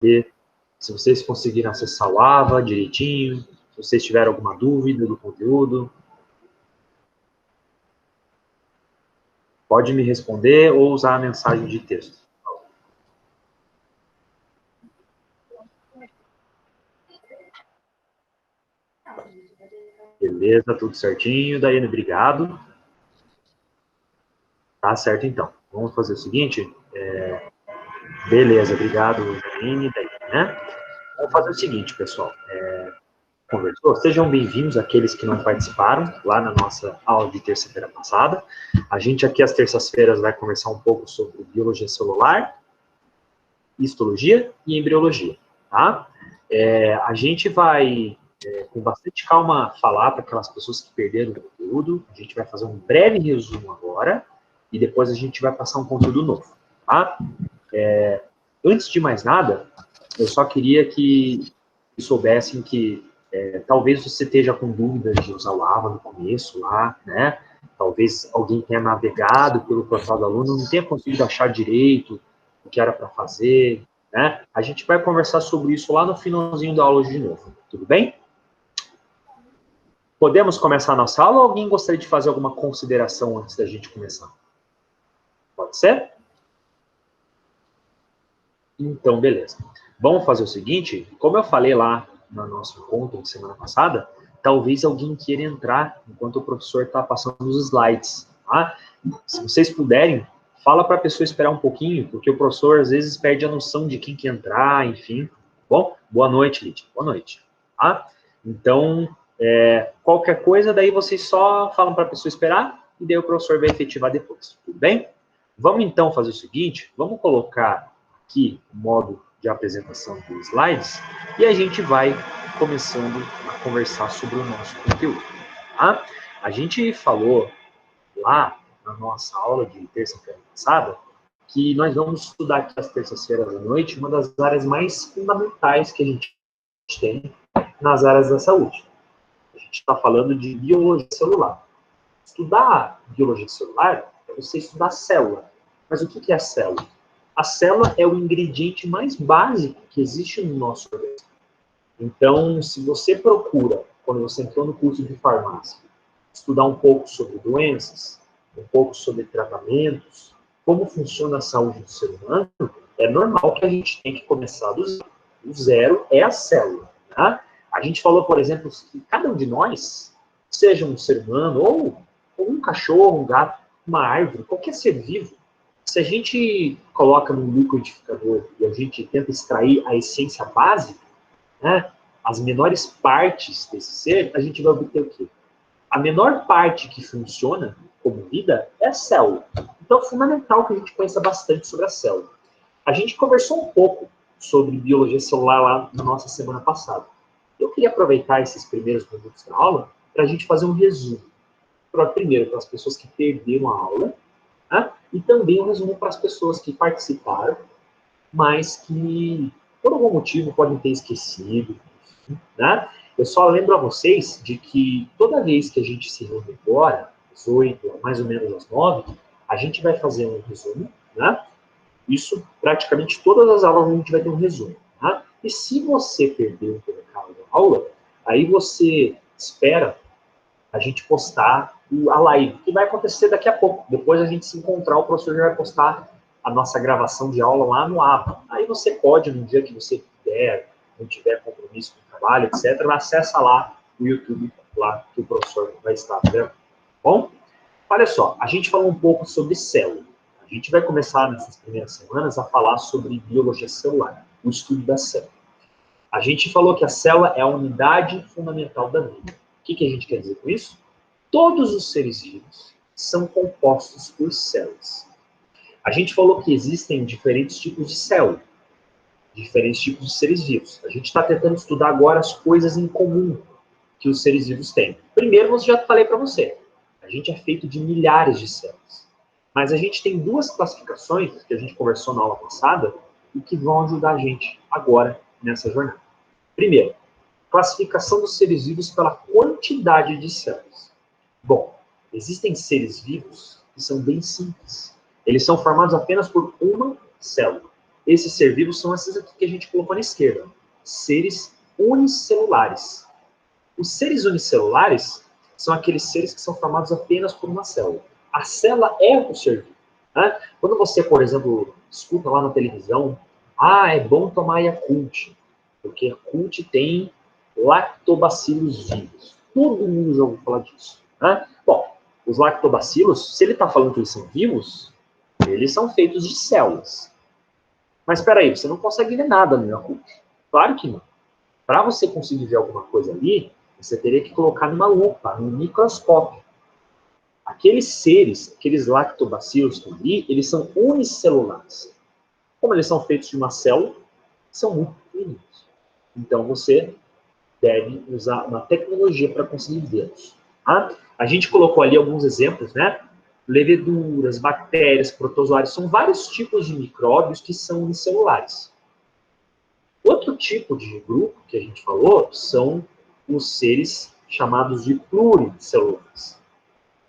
ver se vocês conseguiram acessar o AVA direitinho, se vocês tiveram alguma dúvida do conteúdo. Pode me responder ou usar a mensagem de texto. Beleza, tudo certinho. Daiane, obrigado. Tá certo, então. Vamos fazer o seguinte. Beleza, obrigado, Daiane, né? Vamos fazer o seguinte, pessoal. Conversou? Sejam bem-vindos aqueles que não participaram lá na nossa aula de terça-feira passada. A gente aqui às terças-feiras vai conversar um pouco sobre biologia celular, histologia e embriologia, tá? A gente vai, com bastante calma, falar para aquelas pessoas que perderam o conteúdo. A gente vai fazer um breve resumo agora e depois a gente vai passar um conteúdo novo, tá? Antes de mais nada, eu só queria que soubessem que talvez você esteja com dúvidas de usar o AVA no começo lá, né? Talvez alguém tenha navegado pelo portal do aluno, não tenha conseguido achar direito o que era para fazer, né? A gente vai conversar sobre isso lá no finalzinho da aula de novo, tudo bem? Podemos começar a nossa aula ou alguém gostaria de fazer alguma consideração antes da gente começar? Pode ser? Então, beleza. Vamos fazer o seguinte, como eu falei lá no nosso encontro de semana passada, talvez alguém queira entrar enquanto o professor está passando os slides, tá? Se vocês puderem, fala para a pessoa esperar um pouquinho, porque o professor às vezes perde a noção de quem quer entrar, enfim. Bom, boa noite, Lídia. Boa noite. Tá? Então, qualquer coisa, daí vocês só falam para a pessoa esperar e daí o professor vai efetivar depois, tudo bem? Vamos então fazer o seguinte, vamos colocar aqui o modo de apresentação dos slides e a gente vai começando a conversar sobre o nosso conteúdo. Tá? A gente falou lá na nossa aula de terça-feira passada que nós vamos estudar aqui às terças-feiras à noite uma das áreas mais fundamentais que a gente tem nas áreas da saúde. A gente está falando de biologia celular. Estudar biologia celular é você estudar a célula. Mas o que é a célula? A célula é o ingrediente mais básico que existe no nosso organismo. Então, se você procura, quando você entrou no curso de farmácia, estudar um pouco sobre doenças, um pouco sobre tratamentos, como funciona a saúde do ser humano, é normal que a gente tenha que começar do zero. O zero é a célula. Tá? A gente falou, por exemplo, que cada um de nós, seja um ser humano, ou um cachorro, um gato, uma árvore, qualquer ser vivo, se a gente coloca num liquidificador e a gente tenta extrair a essência básica, né, as menores partes desse ser, a gente vai obter o quê? A menor parte que funciona como vida é a célula. Então é fundamental que a gente conheça bastante sobre a célula. A gente conversou um pouco sobre biologia celular lá na nossa semana passada. Eu queria aproveitar esses primeiros minutos da aula para a gente fazer um resumo. Primeiro, para as pessoas que perderam a aula, né? E também um resumo para as pessoas que participaram, mas que, por algum motivo, podem ter esquecido. Né? Eu só lembro a vocês de que toda vez que a gente se reúne agora, às 8, mais ou menos às 9, a gente vai fazer um resumo, né? Isso, praticamente todas as aulas a gente vai ter um resumo. Tá? E se você perdeu o intervalo da aula, aí você espera a gente postar a live, que vai acontecer daqui a pouco. Depois a gente se encontrar, o professor já vai postar a nossa gravação de aula lá no AVA. Aí você pode, no dia que você puder, não tiver compromisso com o trabalho, etc., acessa lá o YouTube, lá que o professor vai estar, tá vendo? Bom, olha só, a gente falou um pouco sobre célula. A gente vai começar nessas primeiras semanas a falar sobre biologia celular, o estudo da célula. A gente falou que a célula é a unidade fundamental da vida. O que a gente quer dizer com isso? Todos os seres vivos são compostos por células. A gente falou que existem diferentes tipos de célula, diferentes tipos de seres vivos. A gente está tentando estudar agora as coisas em comum que os seres vivos têm. Primeiro, eu já falei para você, a gente é feito de milhares de células. Mas a gente tem duas classificações que a gente conversou na aula passada e que vão ajudar a gente agora nessa jornada. Primeiro, classificação dos seres vivos pela quantidade de células. Bom, existem seres vivos que são bem simples. Eles são formados apenas por uma célula. Esses ser vivos são esses aqui que a gente colocou na esquerda. Seres unicelulares. Os seres unicelulares são aqueles seres que são formados apenas por uma célula. A célula é o ser vivo. Né? Quando você, por exemplo, escuta lá na televisão, é bom tomar Yakult, porque Yakult tem lactobacilos vivos. Todo mundo já ouviu falar disso. Né? Bom, os lactobacilos, se ele está falando que eles são vivos, eles são feitos de células. Mas espera aí, você não consegue ver nada no Yakult. Claro que não. Para você conseguir ver alguma coisa ali, você teria que colocar numa lupa, num microscópio. Aqueles seres, aqueles lactobacilos que estão ali, eles são unicelulares. Como eles são feitos de uma célula, são muito pequeninos. Então você deve usar uma tecnologia para conseguir vê-los. Tá? A gente colocou ali alguns exemplos, né? Leveduras, bactérias, protozoários, são vários tipos de micróbios que são unicelulares. Outro tipo de grupo que a gente falou são os seres chamados de pluricelulares.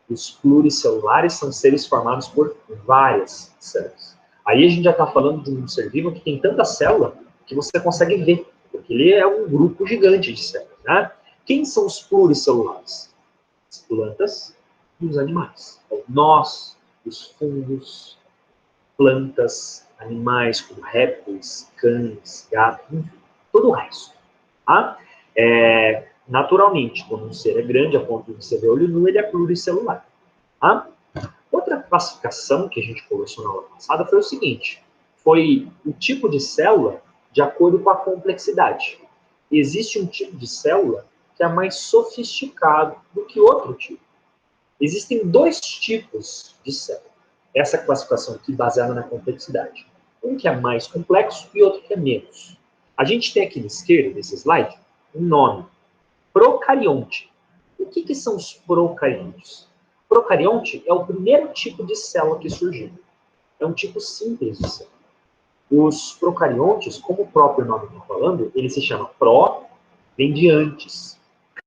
Os pluricelulares são seres formados por várias células. Aí a gente já está falando de um ser vivo que tem tanta célula que você consegue ver, porque ele é um grupo gigante de células. Né? Quem são os pluricelulares? As plantas e os animais. Então, nós, os fungos, plantas, animais como répteis, cães, gatos, enfim, todo o resto. Tá? Naturalmente, quando um ser é grande, a ponto de você ver olho nu, ele é pluricelular. Tá? Outra classificação que a gente conversou na aula passada foi o seguinte, foi o tipo de célula de acordo com a complexidade. Existe um tipo de célula que é mais sofisticado do que outro tipo. Existem dois tipos de célula. Essa classificação aqui baseada na complexidade. Um que é mais complexo e outro que é menos. A gente tem aqui na esquerda desse slide um nome, procarionte. O que são os procariontes? Procarionte é o primeiro tipo de célula que surgiu. É um tipo simples de célula. Os procariontes, como o próprio nome está falando, ele se chama pró, vem de antes.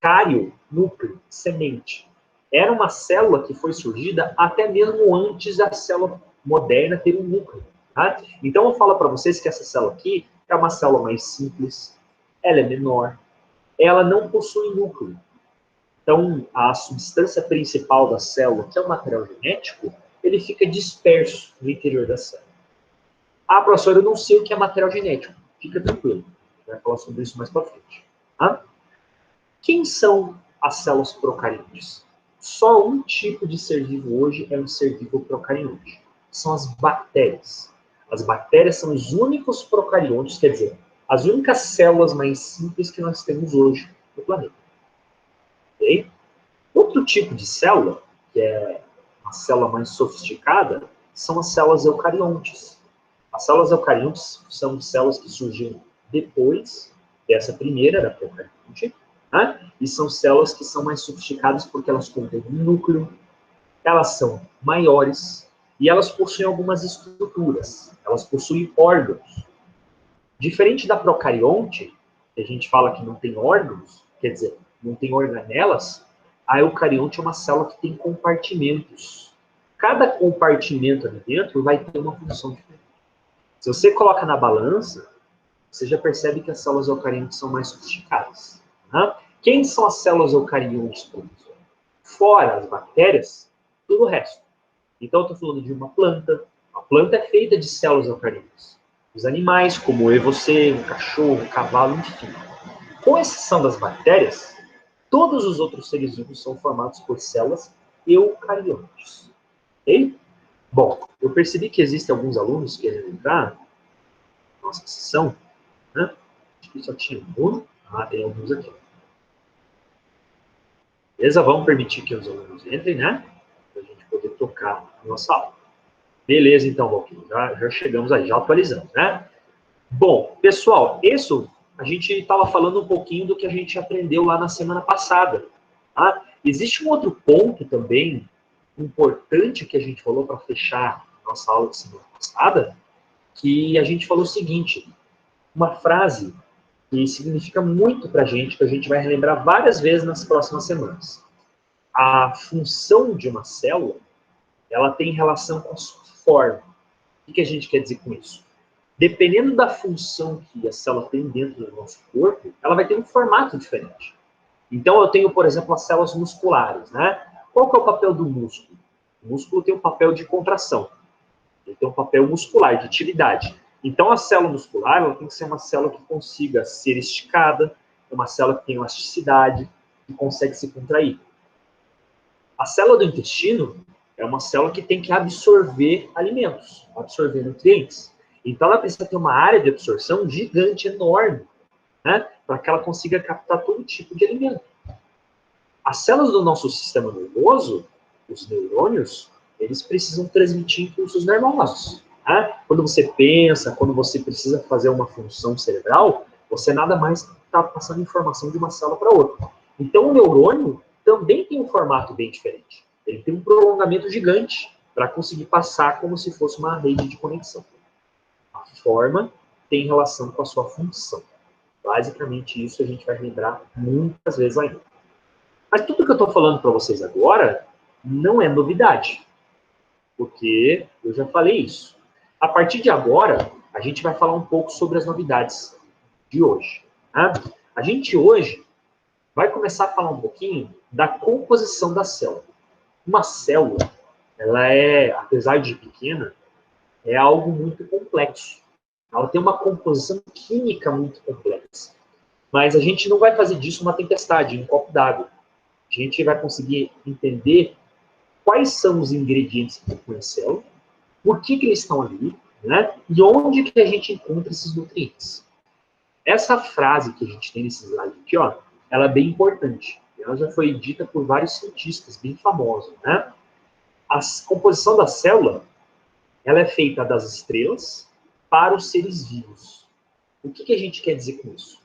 Cário, núcleo, semente. Era uma célula que foi surgida até mesmo antes da célula moderna ter um núcleo. Tá? Então eu falo para vocês que essa célula aqui é uma célula mais simples, ela é menor, ela não possui núcleo. Então, a substância principal da célula, que é o material genético, ele fica disperso no interior da célula. Professor, eu não sei o que é material genético. Fica tranquilo. Vai falar sobre isso mais para frente. Tá? Quem são as células procariontes? Só um tipo de ser vivo hoje é um ser vivo procarionte. São as bactérias. As bactérias são os únicos procariontes, quer dizer, as únicas células mais simples que nós temos hoje no planeta. Okay? Outro tipo de célula, que é uma célula mais sofisticada, são as células eucariontes. As células eucariontes são células que surgiram depois dessa primeira, da procarionte, né? E são células que são mais sofisticadas porque elas contêm um núcleo, elas são maiores e elas possuem algumas estruturas, elas possuem órgãos. Diferente da procarionte, que a gente fala que não tem órgãos, quer dizer, não tem organelas, a eucarionte é uma célula que tem compartimentos. Cada compartimento ali dentro vai ter uma função diferente. Se você coloca na balança, você já percebe que as células eucariontes são mais sofisticadas. Né? Quem são as células eucariontes, professor? Fora as bactérias, tudo o resto. Então, eu estou falando de uma planta. A planta é feita de células eucariontes. Os animais, como eu e você, o cachorro, o cavalo, enfim. Com exceção das bactérias, todos os outros seres vivos são formados por células eucariontes. Ok? Bom, eu percebi que existem alguns alunos que querem entrar na nossa sessão, né? Acho que só tinha um. Tem alguns aqui. Beleza? Vamos permitir que os alunos entrem, né? Para a gente poder tocar a nossa aula. Beleza, então, Valquírio. Já chegamos aí, já atualizamos, né? Bom, pessoal, isso a gente estava falando um pouquinho do que a gente aprendeu lá na semana passada. Tá? Existe um outro ponto também importante que a gente falou para fechar nossa aula de semana passada, que a gente falou o seguinte, uma frase que significa muito para a gente, que a gente vai relembrar várias vezes nas próximas semanas. A função de uma célula, ela tem relação com a sua forma. O que a gente quer dizer com isso? Dependendo da função que a célula tem dentro do nosso corpo, ela vai ter um formato diferente. Então, eu tenho, por exemplo, as células musculares, né? Qual que é o papel do músculo? O músculo tem um papel de contração. Ele tem um papel muscular, de atividade. Então, a célula muscular ela tem que ser uma célula que consiga ser esticada, uma célula que tem elasticidade, que consegue se contrair. A célula do intestino é uma célula que tem que absorver alimentos, absorver nutrientes. Então, ela precisa ter uma área de absorção gigante, enorme, né? Para que ela consiga captar todo tipo de alimento. As células do nosso sistema nervoso, os neurônios, eles precisam transmitir impulsos nervosos. Né? Quando você pensa, quando você precisa fazer uma função cerebral, você nada mais está passando informação de uma célula para outra. Então, o neurônio também tem um formato bem diferente. Ele tem um prolongamento gigante para conseguir passar como se fosse uma rede de conexão. A forma tem relação com a sua função. Basicamente, isso a gente vai lembrar muitas vezes ainda. Mas tudo que eu estou falando para vocês agora não é novidade, porque eu já falei isso. A partir de agora, a gente vai falar um pouco sobre as novidades de hoje. Né? A gente hoje vai começar a falar um pouquinho da composição da célula. Uma célula, ela é, apesar de pequena, é algo muito complexo. Ela tem uma composição química muito complexa. Mas a gente não vai fazer disso uma tempestade, um copo d'água. A gente vai conseguir entender quais são os ingredientes que compõem a célula, por que eles estão ali, né? E onde que a gente encontra esses nutrientes. Essa frase que a gente tem nesse slide aqui, ó, ela é bem importante. Ela já foi dita por vários cientistas bem famosos, né? A composição da célula, ela é feita das estrelas para os seres vivos. O que a gente quer dizer com isso?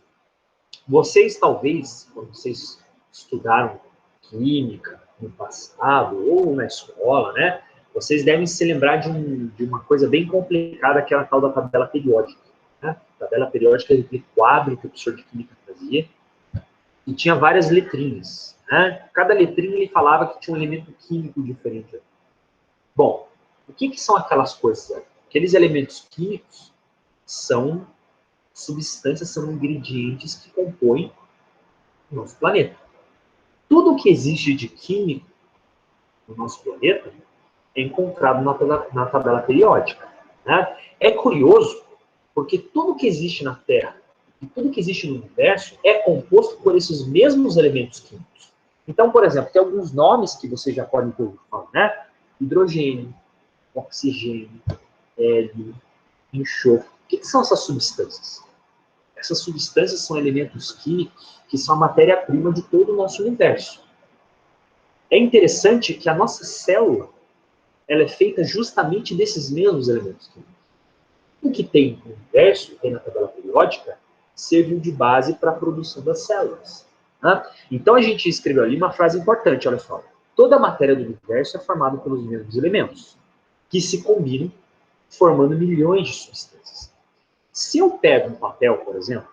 Vocês, talvez, quando vocês estudaram química no passado, ou na escola, né? Vocês devem se lembrar de uma coisa bem complicada, que é a tal da tabela periódica. Né? A tabela periódica é aquele quadro que o professor de química fazia, e tinha várias letrinhas. Né? Cada letrinha ele falava que tinha um elemento químico diferente. Bom, o que são aquelas coisas? Aqueles elementos químicos são substâncias, são ingredientes que compõem o nosso planeta. Tudo que existe de químico no nosso planeta é encontrado na tabela periódica. Né? É curioso, porque tudo que existe na Terra e tudo que existe no universo é composto por esses mesmos elementos químicos. Então, por exemplo, tem alguns nomes que vocês já podem ter ouvido falar, né? Hidrogênio, oxigênio, hélio, enxofre. O que são essas substâncias? Essas substâncias são elementos químicos que são a matéria-prima de todo o nosso universo. É interessante que a nossa célula ela é feita justamente desses mesmos elementos químicos. O que tem no universo, tem na tabela periódica, serviu de base para a produção das células. Né? Então a gente escreveu ali uma frase importante, olha só. Toda a matéria do universo é formada pelos mesmos elementos, que se combinam formando milhões de substâncias. Se eu pego um papel, por exemplo,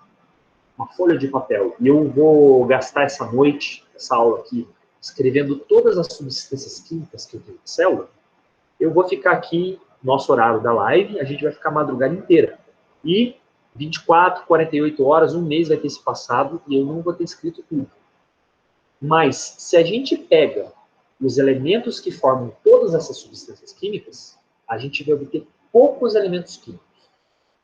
uma folha de papel, e eu vou gastar essa noite, essa aula aqui, escrevendo todas as substâncias químicas que eu tenho na célula, eu vou ficar aqui, nosso horário da live, a gente vai ficar a madrugada inteira. E 24, 48 horas, um mês vai ter se passado e eu não vou ter escrito tudo. Mas, se a gente pega os elementos que formam todas essas substâncias químicas, a gente vai obter poucos elementos químicos.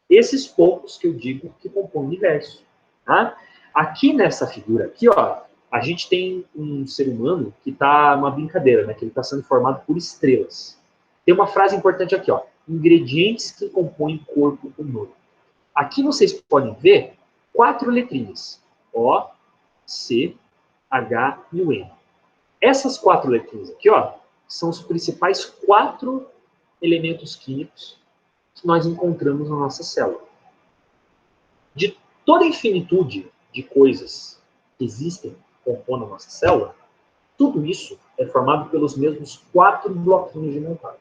Esses poucos que eu digo que compõem o universo. Tá? Aqui nessa figura aqui, ó, a gente tem um ser humano que está uma brincadeira, né? Que ele está sendo formado por estrelas. Tem uma frase importante aqui, ó. Ingredientes que compõem o corpo humano. Aqui vocês podem ver 4 letrinhas. O, C, H e o N. Essas 4 letrinhas aqui, ó, são os principais 4 elementos químicos que nós encontramos na nossa célula. De toda a infinitude de coisas que existem, compondo a nossa célula, tudo isso é formado pelos mesmos 4 bloquinhos de montagem.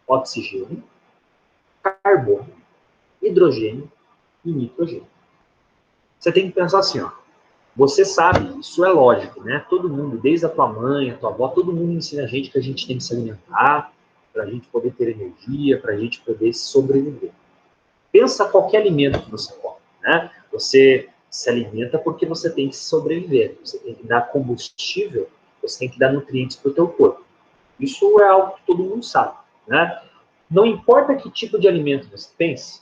Oxigênio, carbono, hidrogênio e nitrogênio. Você tem que pensar assim, ó. Você sabe, isso é lógico, né? Todo mundo, desde a tua mãe, a tua avó, todo mundo ensina a gente que a gente tem que se alimentar para a gente poder ter energia, para a gente poder sobreviver. Pensa qualquer alimento que você come, né? Você se alimenta porque você tem que sobreviver, você tem que dar combustível, você tem que dar nutrientes para o teu corpo. Isso é algo que todo mundo sabe, né? Não importa que tipo de alimento você pense,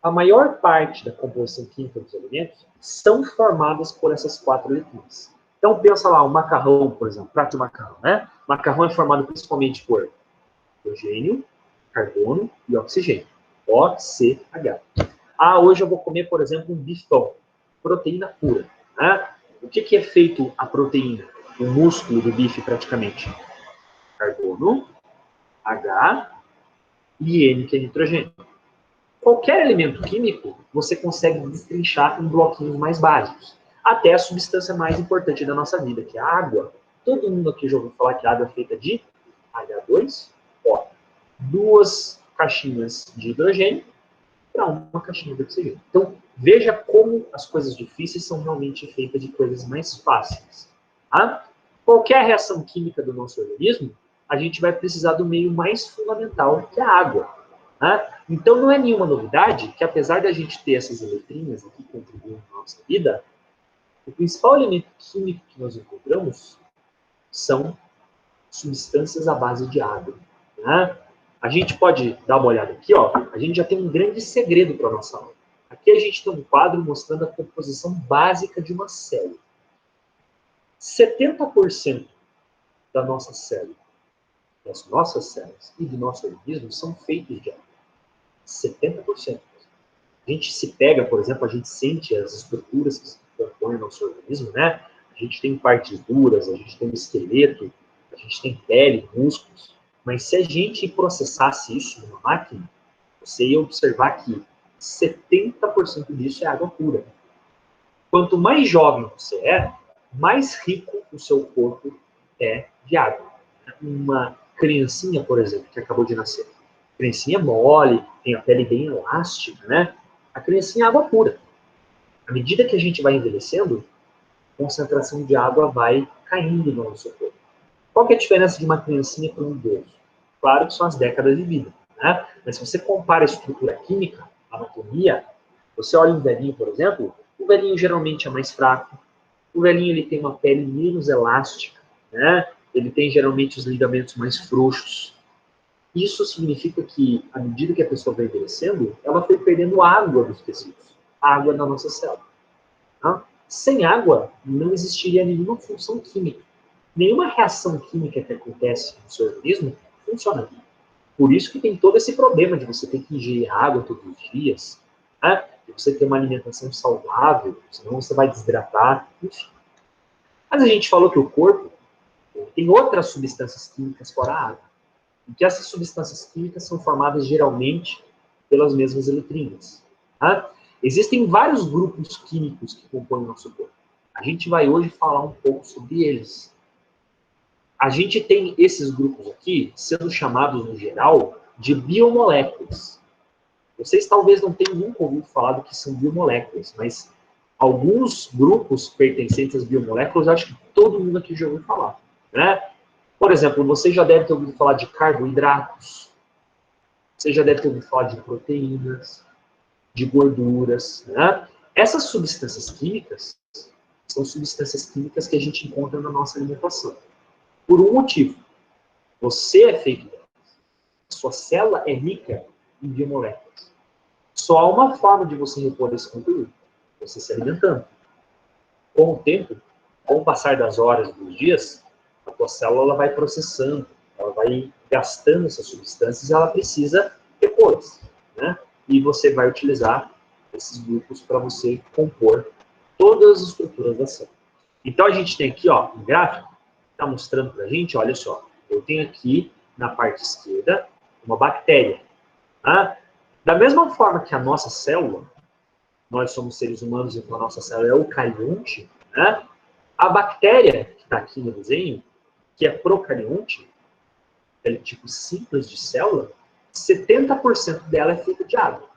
a maior parte da composição química dos alimentos são formadas por essas 4 letrinhas. Então, pensa lá, o macarrão, por exemplo, prato de macarrão, né? O macarrão é formado principalmente por hidrogênio, carbono e oxigênio. OCH. Ah, hoje eu vou comer, por exemplo, um bifão. Proteína pura. Né? O que é feito a proteína? O músculo do bife, praticamente. Carbono, H e N, que é nitrogênio. Qualquer elemento químico, você consegue destrinchar em bloquinhos mais básicos. Até a substância mais importante da nossa vida, que é a água. Todo mundo aqui já ouviu falar que a água é feita de H2O. 2 caixinhas de hidrogênio para uma caixinha de oxigênio. Então, veja como as coisas difíceis são realmente feitas de coisas mais fáceis. Tá? Qualquer reação química do nosso organismo, a gente vai precisar do meio mais fundamental, que é a água. Tá? Então, não é nenhuma novidade que, apesar de a gente ter essas letrinhas aqui contribuindo na nossa vida, o principal elemento químico que nós encontramos são substâncias à base de água. Tá? A gente pode dar uma olhada aqui, ó. A gente já tem um grande segredo para a nossa aula. Aqui a gente tem um quadro mostrando a composição básica de uma célula. 70% da nossa célula, das nossas células e do nosso organismo são feitos de água. 70%. A gente se pega, por exemplo, a gente sente as estruturas que compõem o nosso organismo, né? A gente tem partes duras, a gente tem um esqueleto, a gente tem pele, músculos. Mas se a gente processasse isso numa máquina, você ia observar que 70% disso é água pura. Quanto mais jovem você é, mais rico o seu corpo é de água. Uma criancinha, por exemplo, que acabou de nascer. A criancinha mole, tem a pele bem elástica, né? A criancinha é água pura. À medida que a gente vai envelhecendo, a concentração de água vai caindo no nosso corpo. Qual que é a diferença de uma criancinha para um idoso? Claro que são as décadas de vida, né? Mas se você compara a estrutura química, a anatomia, você olha um velhinho, por exemplo, o velhinho geralmente é mais fraco, o velhinho ele tem uma pele menos elástica, né? Ele tem geralmente os ligamentos mais frouxos. Isso significa que, à medida que a pessoa vai envelhecendo, ela foi perdendo água dos tecidos, água da nossa célula. Tá? Sem água, não existiria nenhuma função química. Nenhuma reação química que acontece no seu organismo funciona. Por isso que tem todo esse problema de você ter que ingerir água todos os dias, né? De você ter uma alimentação saudável, senão você vai desidratar, enfim. Mas a gente falou que o corpo tem outras substâncias químicas fora a água. E que essas substâncias químicas são formadas geralmente pelas mesmas letrinhas. Tá? Existem vários grupos químicos que compõem o nosso corpo. A gente vai hoje falar um pouco sobre eles. A gente tem esses grupos aqui sendo chamados, no geral, de biomoléculas. Vocês talvez não tenham nunca ouvido falar do que são biomoléculas, mas alguns grupos pertencentes às biomoléculas, acho que todo mundo aqui já ouviu falar. Né? Por exemplo, você já deve ter ouvido falar de carboidratos, você já deve ter ouvido falar de proteínas, de gorduras. Né? Essas substâncias químicas são substâncias químicas que a gente encontra na nossa alimentação. Por um motivo. Você é feito delas. Sua célula é rica em biomoléculas. Só há uma forma de você repor esse conteúdo. Você se alimentando. Com o tempo, com o passar das horas, dos dias, a tua célula vai processando, ela vai gastando essas substâncias e ela precisa repor-las. Né? E você vai utilizar esses grupos para você compor todas as estruturas da célula. Então, a gente tem aqui ó, um gráfico está mostrando para a gente, olha só, eu tenho aqui na parte esquerda uma bactéria. Tá? Da mesma forma que a nossa célula, nós somos seres humanos, então a nossa célula é eucarionte, né? A bactéria que está aqui no desenho, que é procarionte, aquele tipo simples de célula, 70% dela é feita de água.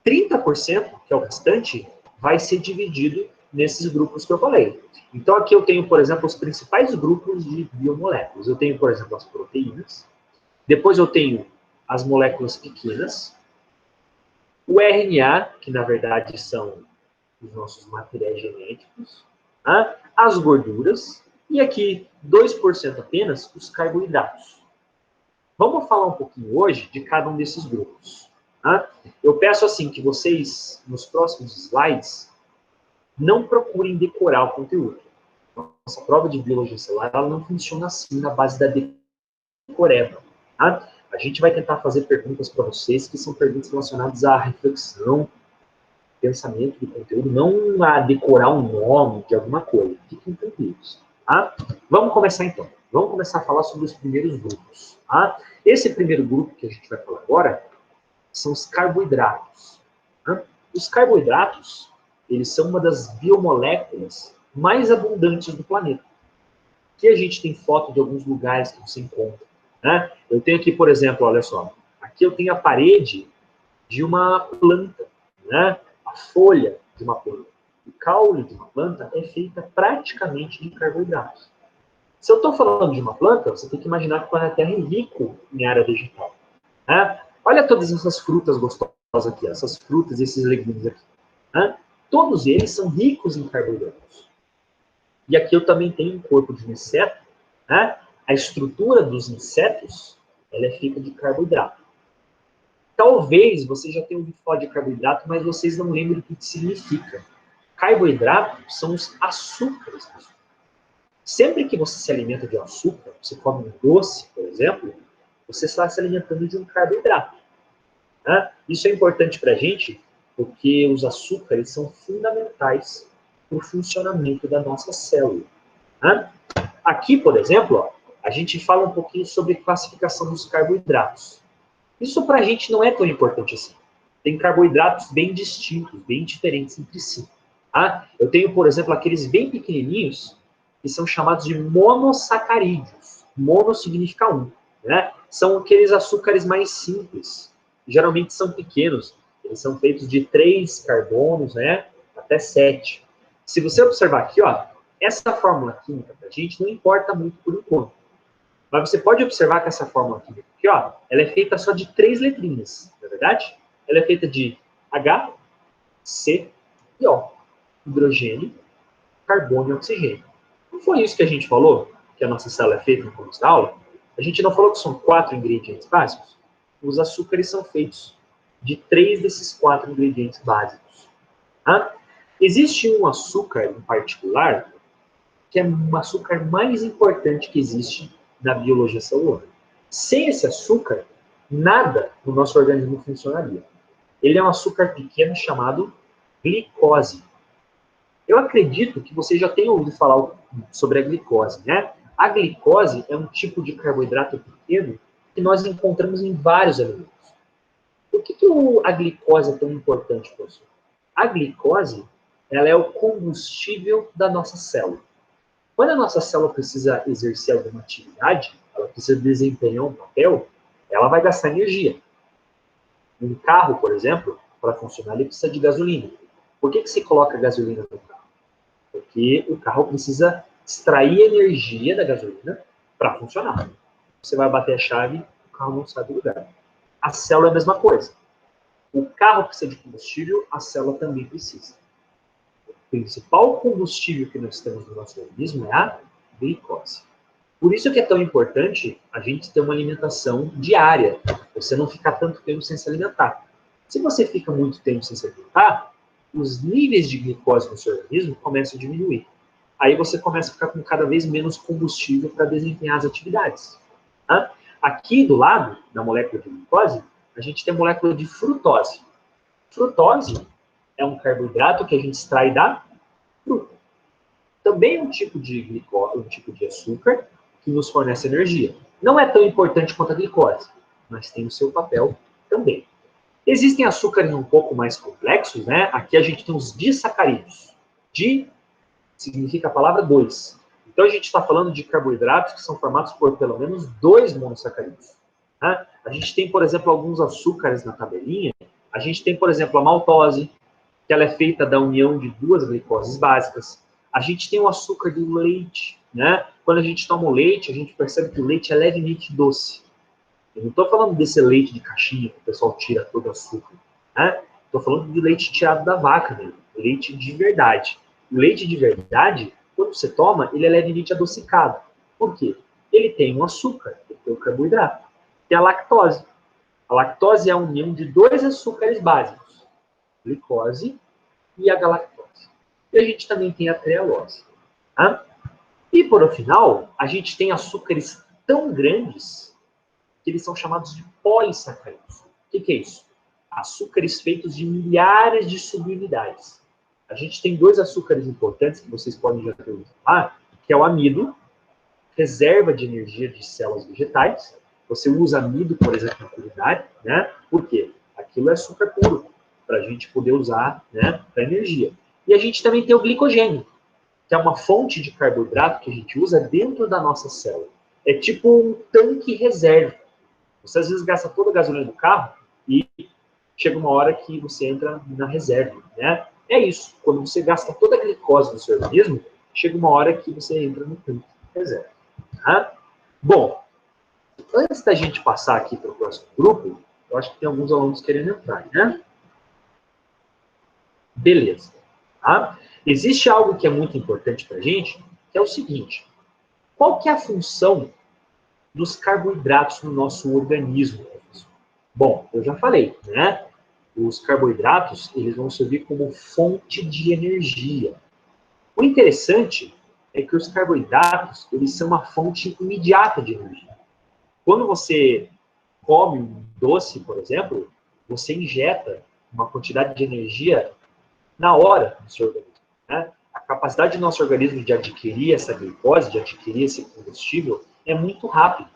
30%, que é o restante, vai ser dividido nesses grupos que eu falei. Então, aqui eu tenho, por exemplo, os principais grupos de biomoléculas. Eu tenho, por exemplo, as proteínas. Depois eu tenho as moléculas pequenas, o RNA, que na verdade são os nossos materiais genéticos, tá? As gorduras, e aqui 2% apenas os carboidratos. Vamos falar um pouquinho hoje de cada um desses grupos. Tá? Eu peço assim que vocês, nos próximos slides, não procurem decorar o conteúdo. Nossa prova de biologia celular ela não funciona assim na base da decoreba. Tá? A gente vai tentar fazer perguntas para vocês que são perguntas relacionadas à reflexão, pensamento do conteúdo, não a decorar um nome de alguma coisa. Fiquem tranquilos. Tá? Vamos começar então. Vamos começar a falar sobre os primeiros grupos. Tá? Esse primeiro grupo que a gente vai falar agora são os carboidratos. Tá? Os carboidratos, eles são uma das biomoléculas mais abundantes do planeta. Aqui a gente tem foto de alguns lugares que você encontra. Né? Eu tenho aqui, por exemplo, olha só. Aqui eu tenho a parede de uma planta, né? A folha de uma planta. O caule de uma planta é feita praticamente de carboidratos. Se eu estou falando de uma planta, você tem que imaginar que o planeta Terra é rico em área vegetal. Né? Olha todas essas frutas gostosas aqui, essas frutas e esses legumes aqui. Né? Todos eles são ricos em carboidratos. E aqui eu também tenho um corpo de um inseto. Né? A estrutura dos insetos ela é feita de carboidrato. Talvez você já tenha ouvido falar de carboidrato, mas vocês não lembram o que significa. Carboidrato são os açúcares. Sempre que você se alimenta de açúcar, você come um doce, por exemplo, você está se alimentando de um carboidrato. Né? Isso é importante para a gente, porque os açúcares são fundamentais para o funcionamento da nossa célula. Né? Aqui, por exemplo, ó, a gente fala um pouquinho sobre classificação dos carboidratos. Isso para a gente não é tão importante assim. Tem carboidratos bem distintos, bem diferentes entre si. Tá? Eu tenho, por exemplo, aqueles bem pequenininhos, que são chamados de monossacarídeos. Mono significa um. Né? São aqueles açúcares mais simples. Geralmente são pequenos. Eles são feitos de 3 carbonos, né? Até 7. Se você observar aqui, ó, essa fórmula química para a gente não importa muito por enquanto. Mas você pode observar que essa fórmula química aqui, ó, ela é feita só de 3 letrinhas, não é verdade? Ela é feita de H, C e O. Hidrogênio, carbono e oxigênio. Não foi isso que a gente falou? Que a nossa célula é feita no começo da aula? A gente não falou que são 4 ingredientes básicos? Os açúcares são feitos de 3 desses 4 ingredientes básicos. Tá? Existe um açúcar em particular que é um açúcar mais importante que existe na biologia celular. Sem esse açúcar, nada no nosso organismo funcionaria. Ele é um açúcar pequeno chamado glicose. Eu acredito que você já tenha ouvido falar sobre a glicose, né? A glicose é um tipo de carboidrato pequeno que nós encontramos em vários alimentos. Por que a glicose é tão importante, professor? A glicose ela é o combustível da nossa célula. Quando a nossa célula precisa exercer alguma atividade, ela precisa desempenhar um papel, ela vai gastar energia. Um carro, por exemplo, para funcionar, ele precisa de gasolina. Por que se coloca gasolina no carro? Porque o carro precisa extrair energia da gasolina para funcionar. Você vai bater a chave, o carro não sai do lugar. A célula é a mesma coisa. O carro precisa de combustível, a célula também precisa. O principal combustível que nós temos no nosso organismo é a glicose. Por isso que é tão importante a gente ter uma alimentação diária, você não ficar tanto tempo sem se alimentar. Se você fica muito tempo sem se alimentar, os níveis de glicose no seu organismo começam a diminuir. Aí você começa a ficar com cada vez menos combustível para desempenhar as atividades. Tá? Aqui do lado da molécula de glicose, a gente tem a molécula de frutose. Frutose é um carboidrato que a gente extrai da fruta. Também é um tipo de glicose, um tipo de açúcar que nos fornece energia. Não é tão importante quanto a glicose, mas tem o seu papel também. Existem açúcares um pouco mais complexos, né? Aqui a gente tem os disacarídeos. Di significa a palavra 2. Então a gente está falando de carboidratos que são formados por pelo menos 2 monossacarídeos. Né? A gente tem, por exemplo, alguns açúcares na tabelinha. A gente tem, por exemplo, a maltose, que ela é feita da união de 2 glicoses básicas. A gente tem o açúcar do leite, né? Quando a gente toma o leite, a gente percebe que o leite é levemente doce. Eu não estou falando desse leite de caixinha que o pessoal tira todo o açúcar, né? Estou falando de leite tirado da vaca mesmo, leite de verdade. O leite de verdade, quando você toma, ele é levemente adocicado. Por quê? Ele tem um açúcar, ele tem um carboidrato, que é a lactose. A lactose é a união de dois açúcares básicos, a glicose e a galactose. E a gente também tem a trealose. Tá? E, por final, a gente tem açúcares tão grandes que eles são chamados de polissacarídeos. O que é isso? Açúcares feitos de milhares de subunidades. A gente tem dois açúcares importantes que vocês podem já ter ouvido falar, que é o amido, reserva de energia de células vegetais. Você usa amido, por exemplo, na culinária, né? Por quê? Aquilo é açúcar puro, para a gente poder usar, né, para energia. E a gente também tem o glicogênio, que é uma fonte de carboidrato que a gente usa dentro da nossa célula. É tipo um tanque reserva. Você às vezes gasta toda a gasolina do carro e chega uma hora que você entra na reserva, né? É isso. Quando você gasta toda a glicose do seu organismo, chega uma hora que você entra no tanque reserva. Tá? Bom, antes da gente passar aqui para o próximo grupo, eu acho que tem alguns alunos querendo entrar, né? Beleza. Tá? Existe algo que é muito importante para a gente, que é o seguinte. Qual que é a função dos carboidratos no nosso organismo, professor? Bom, eu já falei, né? Os carboidratos, eles vão servir como fonte de energia. O interessante é que os carboidratos, eles são uma fonte imediata de energia. Quando você come um doce, por exemplo, você injeta uma quantidade de energia na hora no seu organismo. Né? A capacidade do nosso organismo de adquirir essa glicose, de adquirir esse combustível, é muito rápida.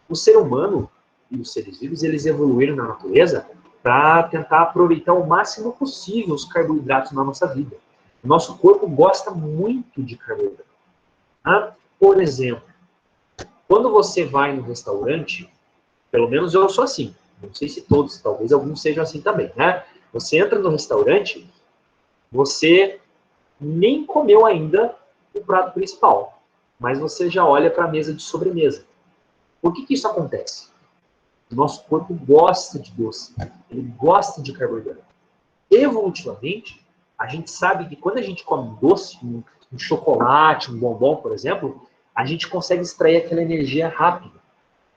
O ser humano e os seres vivos, eles evoluíram na natureza para tentar aproveitar o máximo possível os carboidratos na nossa vida. O nosso corpo gosta muito de carboidrato. Tá? Por exemplo, quando você vai no restaurante, pelo menos eu sou assim, não sei se todos, talvez alguns sejam assim também, né? Você entra no restaurante, você nem comeu ainda o prato principal, mas você já olha para a mesa de sobremesa. Por que isso acontece? O nosso corpo gosta de doce, ele gosta de carboidrato. Evolutivamente, a gente sabe que quando a gente come um doce, um chocolate, um bombom, por exemplo, a gente consegue extrair aquela energia rápido.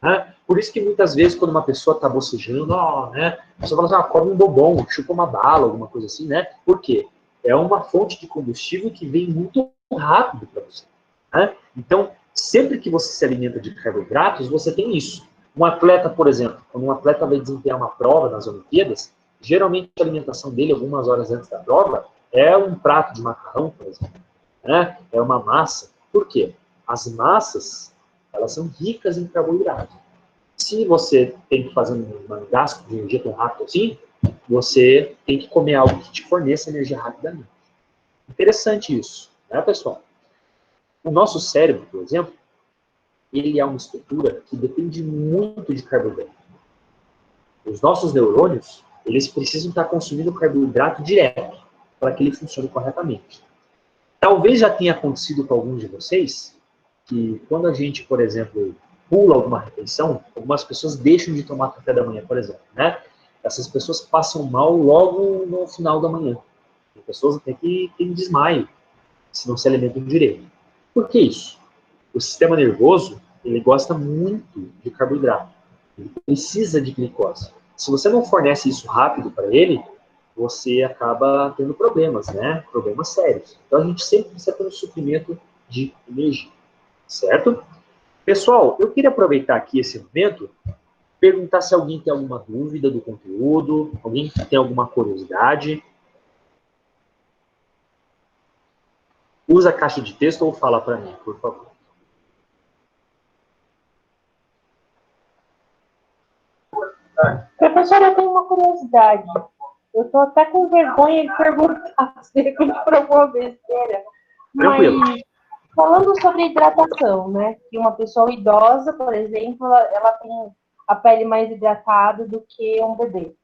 Né? Por isso que muitas vezes, quando uma pessoa está bocejando, né, a pessoa fala assim, come um bombom, chupa uma bala, alguma coisa assim, né? Por quê? É uma fonte de combustível que vem muito rápido para você. Né? Então, sempre que você se alimenta de carboidratos, você tem isso. Um atleta, por exemplo, quando um atleta vai desempenhar uma prova nas Olimpíadas, geralmente a alimentação dele, algumas horas antes da prova, é um prato de macarrão, por exemplo. Né? É uma massa. Por quê? As massas, elas são ricas em carboidrato. Se você tem que fazer um gasto de energia tão rápido assim, você tem que comer algo que te forneça energia rapidamente. Interessante isso, né, pessoal? O nosso cérebro, por exemplo, ele é uma estrutura que depende muito de carboidrato. Os nossos neurônios, eles precisam estar consumindo carboidrato direto para que ele funcione corretamente. Talvez já tenha acontecido com alguns de vocês que quando a gente, por exemplo, pula alguma refeição, algumas pessoas deixam de tomar café da manhã, por exemplo, né? Essas pessoas passam mal logo no final da manhã. Tem pessoas até que têm desmaio, se não se alimentam direito. Por que isso? O sistema nervoso, ele gosta muito de carboidrato. Ele precisa de glicose. Se você não fornece isso rápido para ele, você acaba tendo problemas, né? Problemas sérios. Então a gente sempre precisa ter um suprimento de energia, certo? Pessoal, eu queria aproveitar aqui esse momento, perguntar se alguém tem alguma dúvida do conteúdo, alguém tem alguma curiosidade. Usa a caixa de texto ou fala para mim, por favor. Professora, eu tenho uma curiosidade. Eu estou até com vergonha de perguntar se eu for alguma besteira. Tranquilo. Mas, falando sobre hidratação, né? Que uma pessoa idosa, por exemplo, ela tem a pele mais hidratada do que um bebê.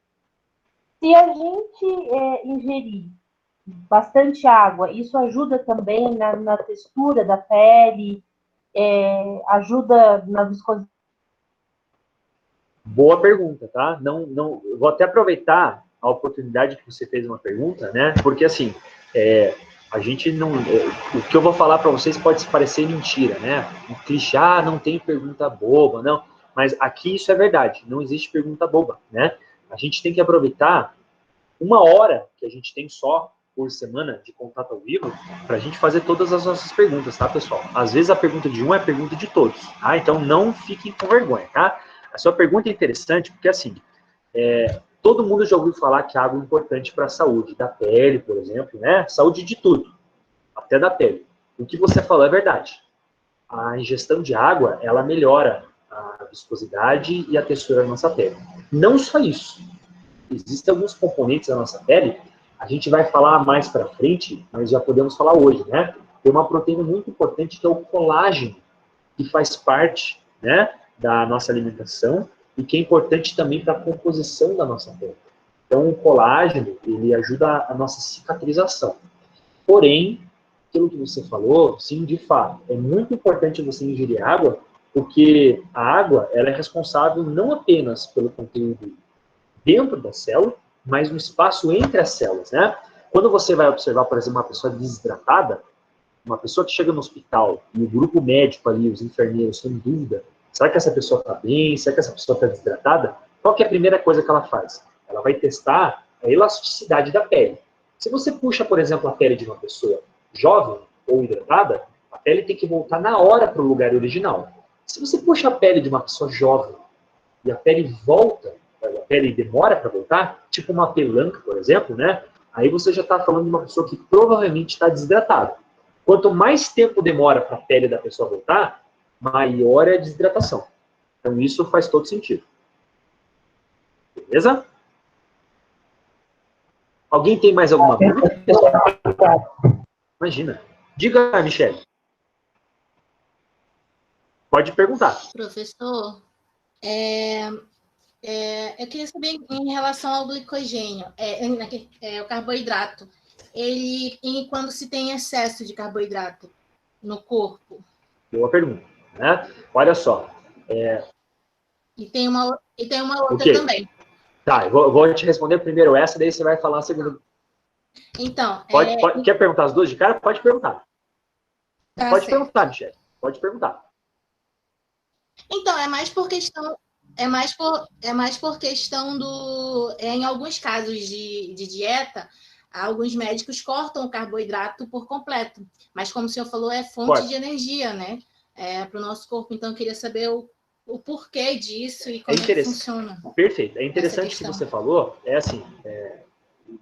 Se a gente ingerir bastante água, isso ajuda também na textura da pele, ajuda na viscosidade. Boa pergunta, tá? Eu vou até aproveitar a oportunidade que você fez uma pergunta, né? Porque, assim, a gente não... o que eu vou falar para vocês pode parecer mentira, né? Um clichê, não tem pergunta boba, não. Mas aqui isso é verdade, não existe pergunta boba, né? A gente tem que aproveitar uma hora que a gente tem só por semana de contato ao vivo para a gente fazer todas as nossas perguntas, tá, pessoal? Às vezes a pergunta de um é a pergunta de todos, tá? Então não fiquem com vergonha, tá? A sua pergunta é interessante porque, assim, todo mundo já ouviu falar que a água é importante para a saúde da pele, por exemplo, né? Saúde de tudo, até da pele. O que você falou é verdade. A ingestão de água, ela melhora a viscosidade e a textura da nossa pele. Não só isso. Existem alguns componentes da nossa pele, a gente vai falar mais para frente, mas já podemos falar hoje, né? Tem uma proteína muito importante que é o colágeno, que faz parte, né, da nossa alimentação e que é importante também para a composição da nossa pele. Então, o colágeno, ele ajuda a nossa cicatrização. Porém, aquilo que você falou, sim, de fato, é muito importante você ingerir água, porque a água, ela é responsável não apenas pelo conteúdo dentro da célula, mas no espaço entre as células, né? Quando você vai observar, por exemplo, uma pessoa desidratada, uma pessoa que chega no hospital e o grupo médico ali, os enfermeiros, estão em dúvida, será que essa pessoa está bem? Será que essa pessoa está desidratada? Qual que é a primeira coisa que ela faz? Ela vai testar a elasticidade da pele. Se você puxa, por exemplo, a pele de uma pessoa jovem ou hidratada, a pele tem que voltar na hora para o lugar original. Se você puxa a pele de uma pessoa jovem e a pele volta, a pele demora para voltar, tipo uma pelanca, por exemplo, né? Aí você já está falando de uma pessoa que provavelmente está desidratada. Quanto mais tempo demora para a pele da pessoa voltar, maior é a desidratação. Então isso faz todo sentido. Beleza? Alguém tem mais alguma dúvida? Imagina. Diga, Michele. Pode perguntar. Professor, eu queria saber em relação ao glicogênio, o carboidrato. Quando se tem excesso de carboidrato no corpo? Boa pergunta, né? Olha só. E tem uma outra okay. também. Tá, eu vou te responder primeiro essa, daí você vai falar a segunda. Então, quer perguntar as duas de cara? Pode perguntar. Tá pode certo. perguntar, Michele. Pode perguntar. Então, é mais por questão do... em alguns casos de dieta, alguns médicos cortam o carboidrato por completo. Mas, como o senhor falou, é fonte de energia, né? Para o nosso corpo. Então, eu queria saber o porquê disso e como é que funciona. Perfeito. É interessante que você falou. Assim,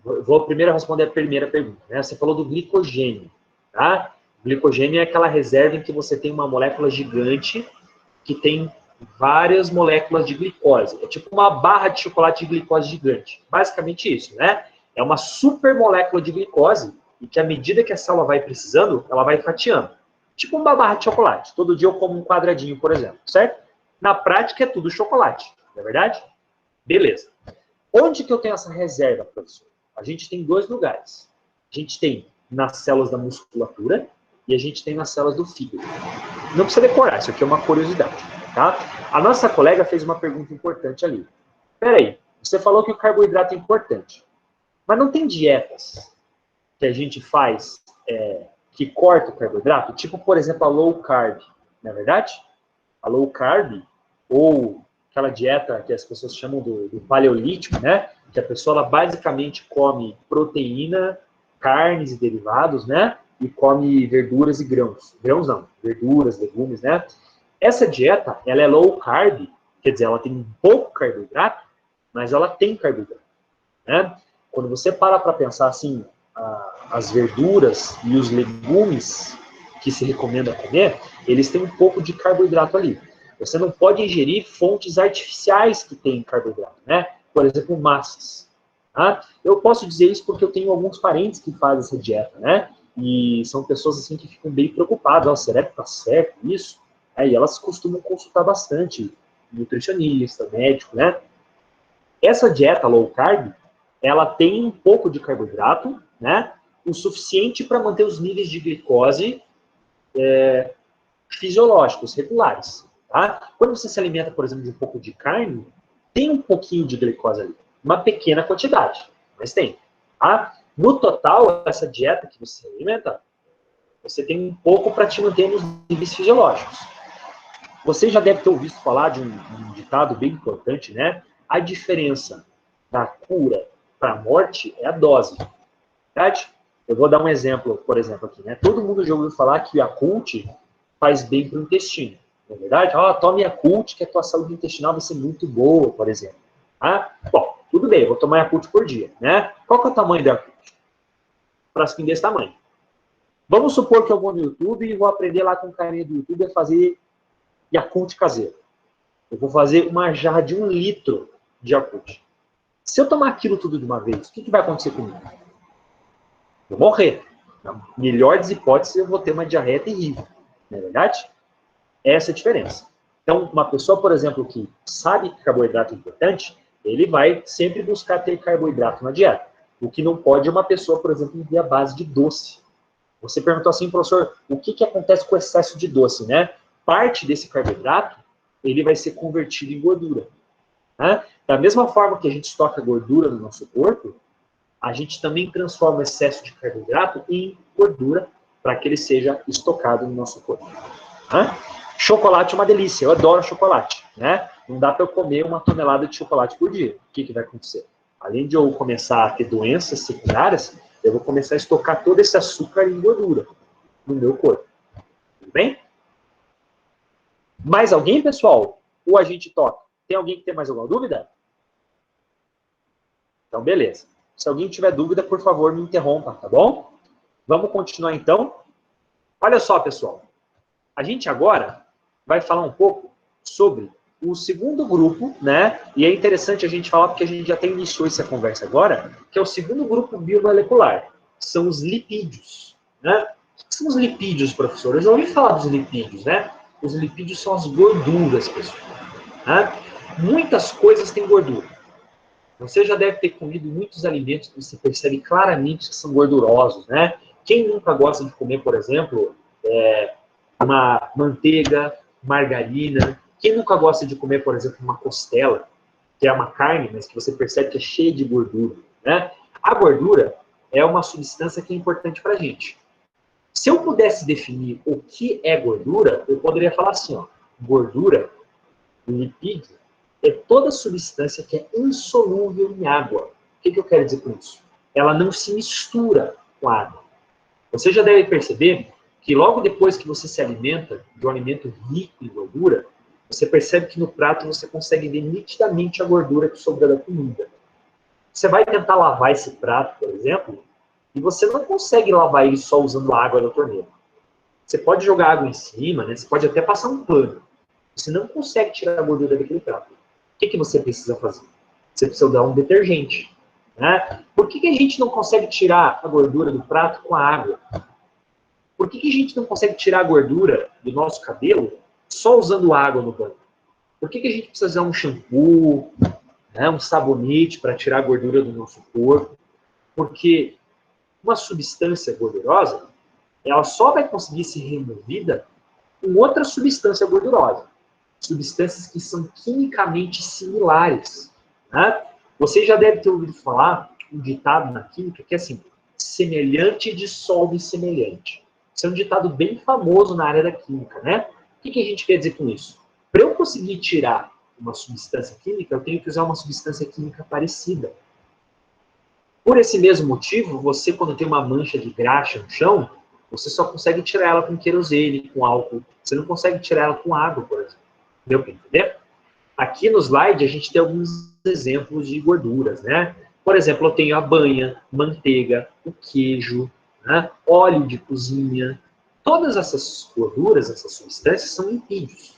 vou primeiro responder a primeira pergunta, né? Você falou do glicogênio, tá? O glicogênio é aquela reserva em que você tem uma molécula gigante que tem várias moléculas de glicose. É tipo uma barra de chocolate de glicose gigante. Basicamente isso, né? É uma super molécula de glicose e que à medida que a célula vai precisando, ela vai fatiando. Tipo uma barra de chocolate. Todo dia eu como um quadradinho, por exemplo, certo? Na prática é tudo chocolate, não é verdade? Beleza. Onde que eu tenho essa reserva, professor? A gente tem dois lugares. A gente tem nas células da musculatura e a gente tem nas células do fígado. Não precisa decorar, isso aqui é uma curiosidade, tá? A nossa colega fez uma pergunta importante ali. Peraí, você falou que o carboidrato é importante, mas não tem dietas que a gente faz que corta o carboidrato? Tipo, por exemplo, a low carb, não é verdade? A low carb, ou aquela dieta que as pessoas chamam do paleolítico, né? Que a pessoa ela basicamente come proteína, carnes e derivados, né? E come verduras e grãos. Grãos não, verduras, legumes, né? Essa dieta, ela é low carb, quer dizer, ela tem pouco carboidrato, mas ela tem carboidrato, né? Quando você para pensar assim, as verduras e os legumes que se recomenda comer, eles têm um pouco de carboidrato ali. Você não pode ingerir fontes artificiais que têm carboidrato, né? Por exemplo, massas. Tá? Eu posso dizer isso porque eu tenho alguns parentes que fazem essa dieta, né? E são pessoas assim que ficam bem preocupadas. Será que tá certo isso? E elas costumam consultar bastante nutricionista, médico, né? Essa dieta low carb, ela tem um pouco de carboidrato, né? O suficiente para manter os níveis de glicose fisiológicos, regulares. Tá? Quando você se alimenta, por exemplo, de um pouco de carne, tem um pouquinho de glicose ali. Uma pequena quantidade, mas tem. Tá? No total, essa dieta que você alimenta, você tem um pouco para te manter nos níveis fisiológicos. Você já deve ter ouvido falar de um ditado bem importante, né? A diferença da cura para a morte é a dose. Verdade? Eu vou dar um exemplo, por exemplo, aqui, né? Todo mundo já ouviu falar que o Yakult faz bem para o intestino. Não é verdade? Tome Yakult, que a tua saúde intestinal vai ser muito boa, por exemplo. Ah, bom, tudo bem, eu vou tomar Yakult por dia, né? Qual que é o tamanho do Yakult? Frasquinho desse tamanho. Vamos supor que eu vou no YouTube e vou aprender lá com o carinha do YouTube a fazer Yakult caseiro. Eu vou fazer uma jarra de 1 litro de Yakult. Se eu tomar aquilo tudo de uma vez, o que vai acontecer comigo? Vou morrer. Na melhor das hipóteses, eu vou ter uma diarreia terrível. Não é verdade? Essa é a diferença. Então, uma pessoa, por exemplo, que sabe que carboidrato é importante, ele vai sempre buscar ter carboidrato na dieta. O que não pode é uma pessoa, por exemplo, viver à base de doce. Você perguntou assim, professor, o que acontece com o excesso de doce, né? Parte desse carboidrato, ele vai ser convertido em gordura. Né? Da mesma forma que a gente estoca gordura no nosso corpo, a gente também transforma o excesso de carboidrato em gordura para que ele seja estocado no nosso corpo. Né? Chocolate é uma delícia, eu adoro chocolate. Né? Não dá para eu comer 1 tonelada de chocolate por dia. O que vai acontecer? Além de eu começar a ter doenças secundárias, eu vou começar a estocar todo esse açúcar em gordura no meu corpo. Tudo bem? Mais alguém, pessoal? Ou a gente toca? Tem alguém que tem mais alguma dúvida? Então, beleza. Se alguém tiver dúvida, por favor, me interrompa, tá bom? Vamos continuar, então? Olha só, pessoal. A gente agora vai falar um pouco sobre o segundo grupo, né? E é interessante a gente falar, porque a gente já até iniciou essa conversa agora, que é o segundo grupo biomolecular. São os lipídios, né? O que são os lipídios, professor? Eu já ouvi falar dos lipídios, né? Os lipídios são as gorduras, pessoal. Né? Muitas coisas têm gordura. Você já deve ter comido muitos alimentos que você percebe claramente que são gordurosos, né? Quem nunca gosta de comer, por exemplo, uma manteiga, margarina? Quem nunca gosta de comer, por exemplo, uma costela, que é uma carne, mas que você percebe que é cheia de gordura, né? A gordura é uma substância que é importante para a gente. Se eu pudesse definir o que é gordura, eu poderia falar assim, ó, gordura, lipídio, é toda substância que é insolúvel em água. O que eu quero dizer com isso? Ela não se mistura com a água. Você já deve perceber que logo depois que você se alimenta de um alimento rico em gordura, você percebe que no prato você consegue ver nitidamente a gordura que sobrou da comida. Você vai tentar lavar esse prato, por exemplo, e você não consegue lavar ele só usando a água da torneira. Você pode jogar água em cima, né? Você pode até passar um pano. Você não consegue tirar a gordura daquele prato. O que você precisa fazer? Você precisa dar um detergente. Né? Por que a gente não consegue tirar a gordura do prato com a água? Por que a gente não consegue tirar a gordura do nosso cabelo só usando água no banho? Por que a gente precisa usar um shampoo, né, um sabonete para tirar a gordura do nosso corpo? Porque uma substância gordurosa, ela só vai conseguir ser removida com outra substância gordurosa. Substâncias que são quimicamente similares. Né? Você já deve ter ouvido falar um ditado na química que é assim, semelhante dissolve semelhante. Isso é um ditado bem famoso na área da química, né? O que a gente quer dizer com isso? Para eu conseguir tirar uma substância química, eu tenho que usar uma substância química parecida. Por esse mesmo motivo, você, quando tem uma mancha de graxa no chão, você só consegue tirar ela com querosene, com álcool. Você não consegue tirar ela com água, por exemplo. Deu para entender? Aqui no slide, a gente tem alguns exemplos de gorduras, né? Por exemplo, eu tenho a banha, manteiga, o queijo, né? Óleo de cozinha. Todas essas gorduras, essas substâncias, são lipídios.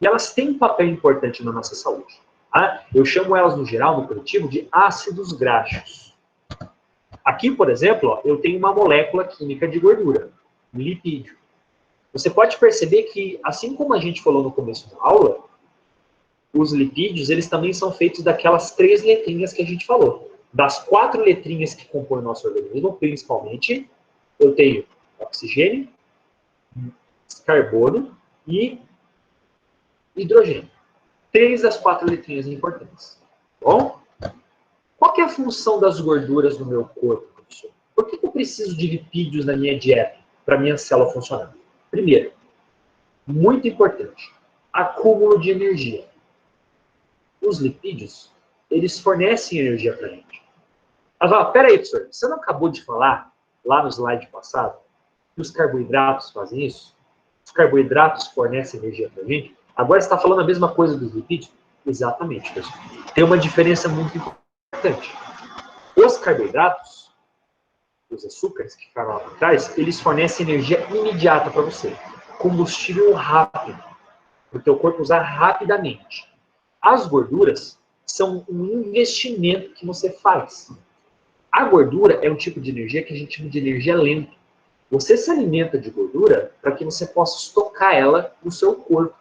E elas têm um papel importante na nossa saúde. Tá? Eu chamo elas, no geral, no coletivo, de ácidos graxos. Aqui, por exemplo, ó, eu tenho uma molécula química de gordura, um lipídio. Você pode perceber que, assim como a gente falou no começo da aula, os lipídios, eles também são feitos daquelas 3 letrinhas que a gente falou. Das 4 letrinhas que compõem o nosso organismo, principalmente, eu tenho oxigênio, carbono e hidrogênio. 3 das 4 letrinhas importantes. bom? Qual que é a função das gorduras no meu corpo, professor? Por que eu preciso de lipídios na minha dieta para minha célula funcionar? Primeiro, muito importante, acúmulo de energia. Os lipídios, eles fornecem energia para a gente. Mas, peraí, professor, você não acabou de falar, lá no slide passado, que os carboidratos fazem isso? Os carboidratos fornecem energia para a gente? Agora você está falando a mesma coisa dos lipídios? Exatamente, pessoal. Tem uma diferença muito importante. Os carboidratos, os açúcares que ficaram lá atrás, eles fornecem energia imediata para você. Combustível rápido, para o teu corpo usar rapidamente. As gorduras são um investimento que você faz. A gordura é um tipo de energia que a gente chama de energia lenta. Você se alimenta de gordura para que você possa estocar ela no seu corpo.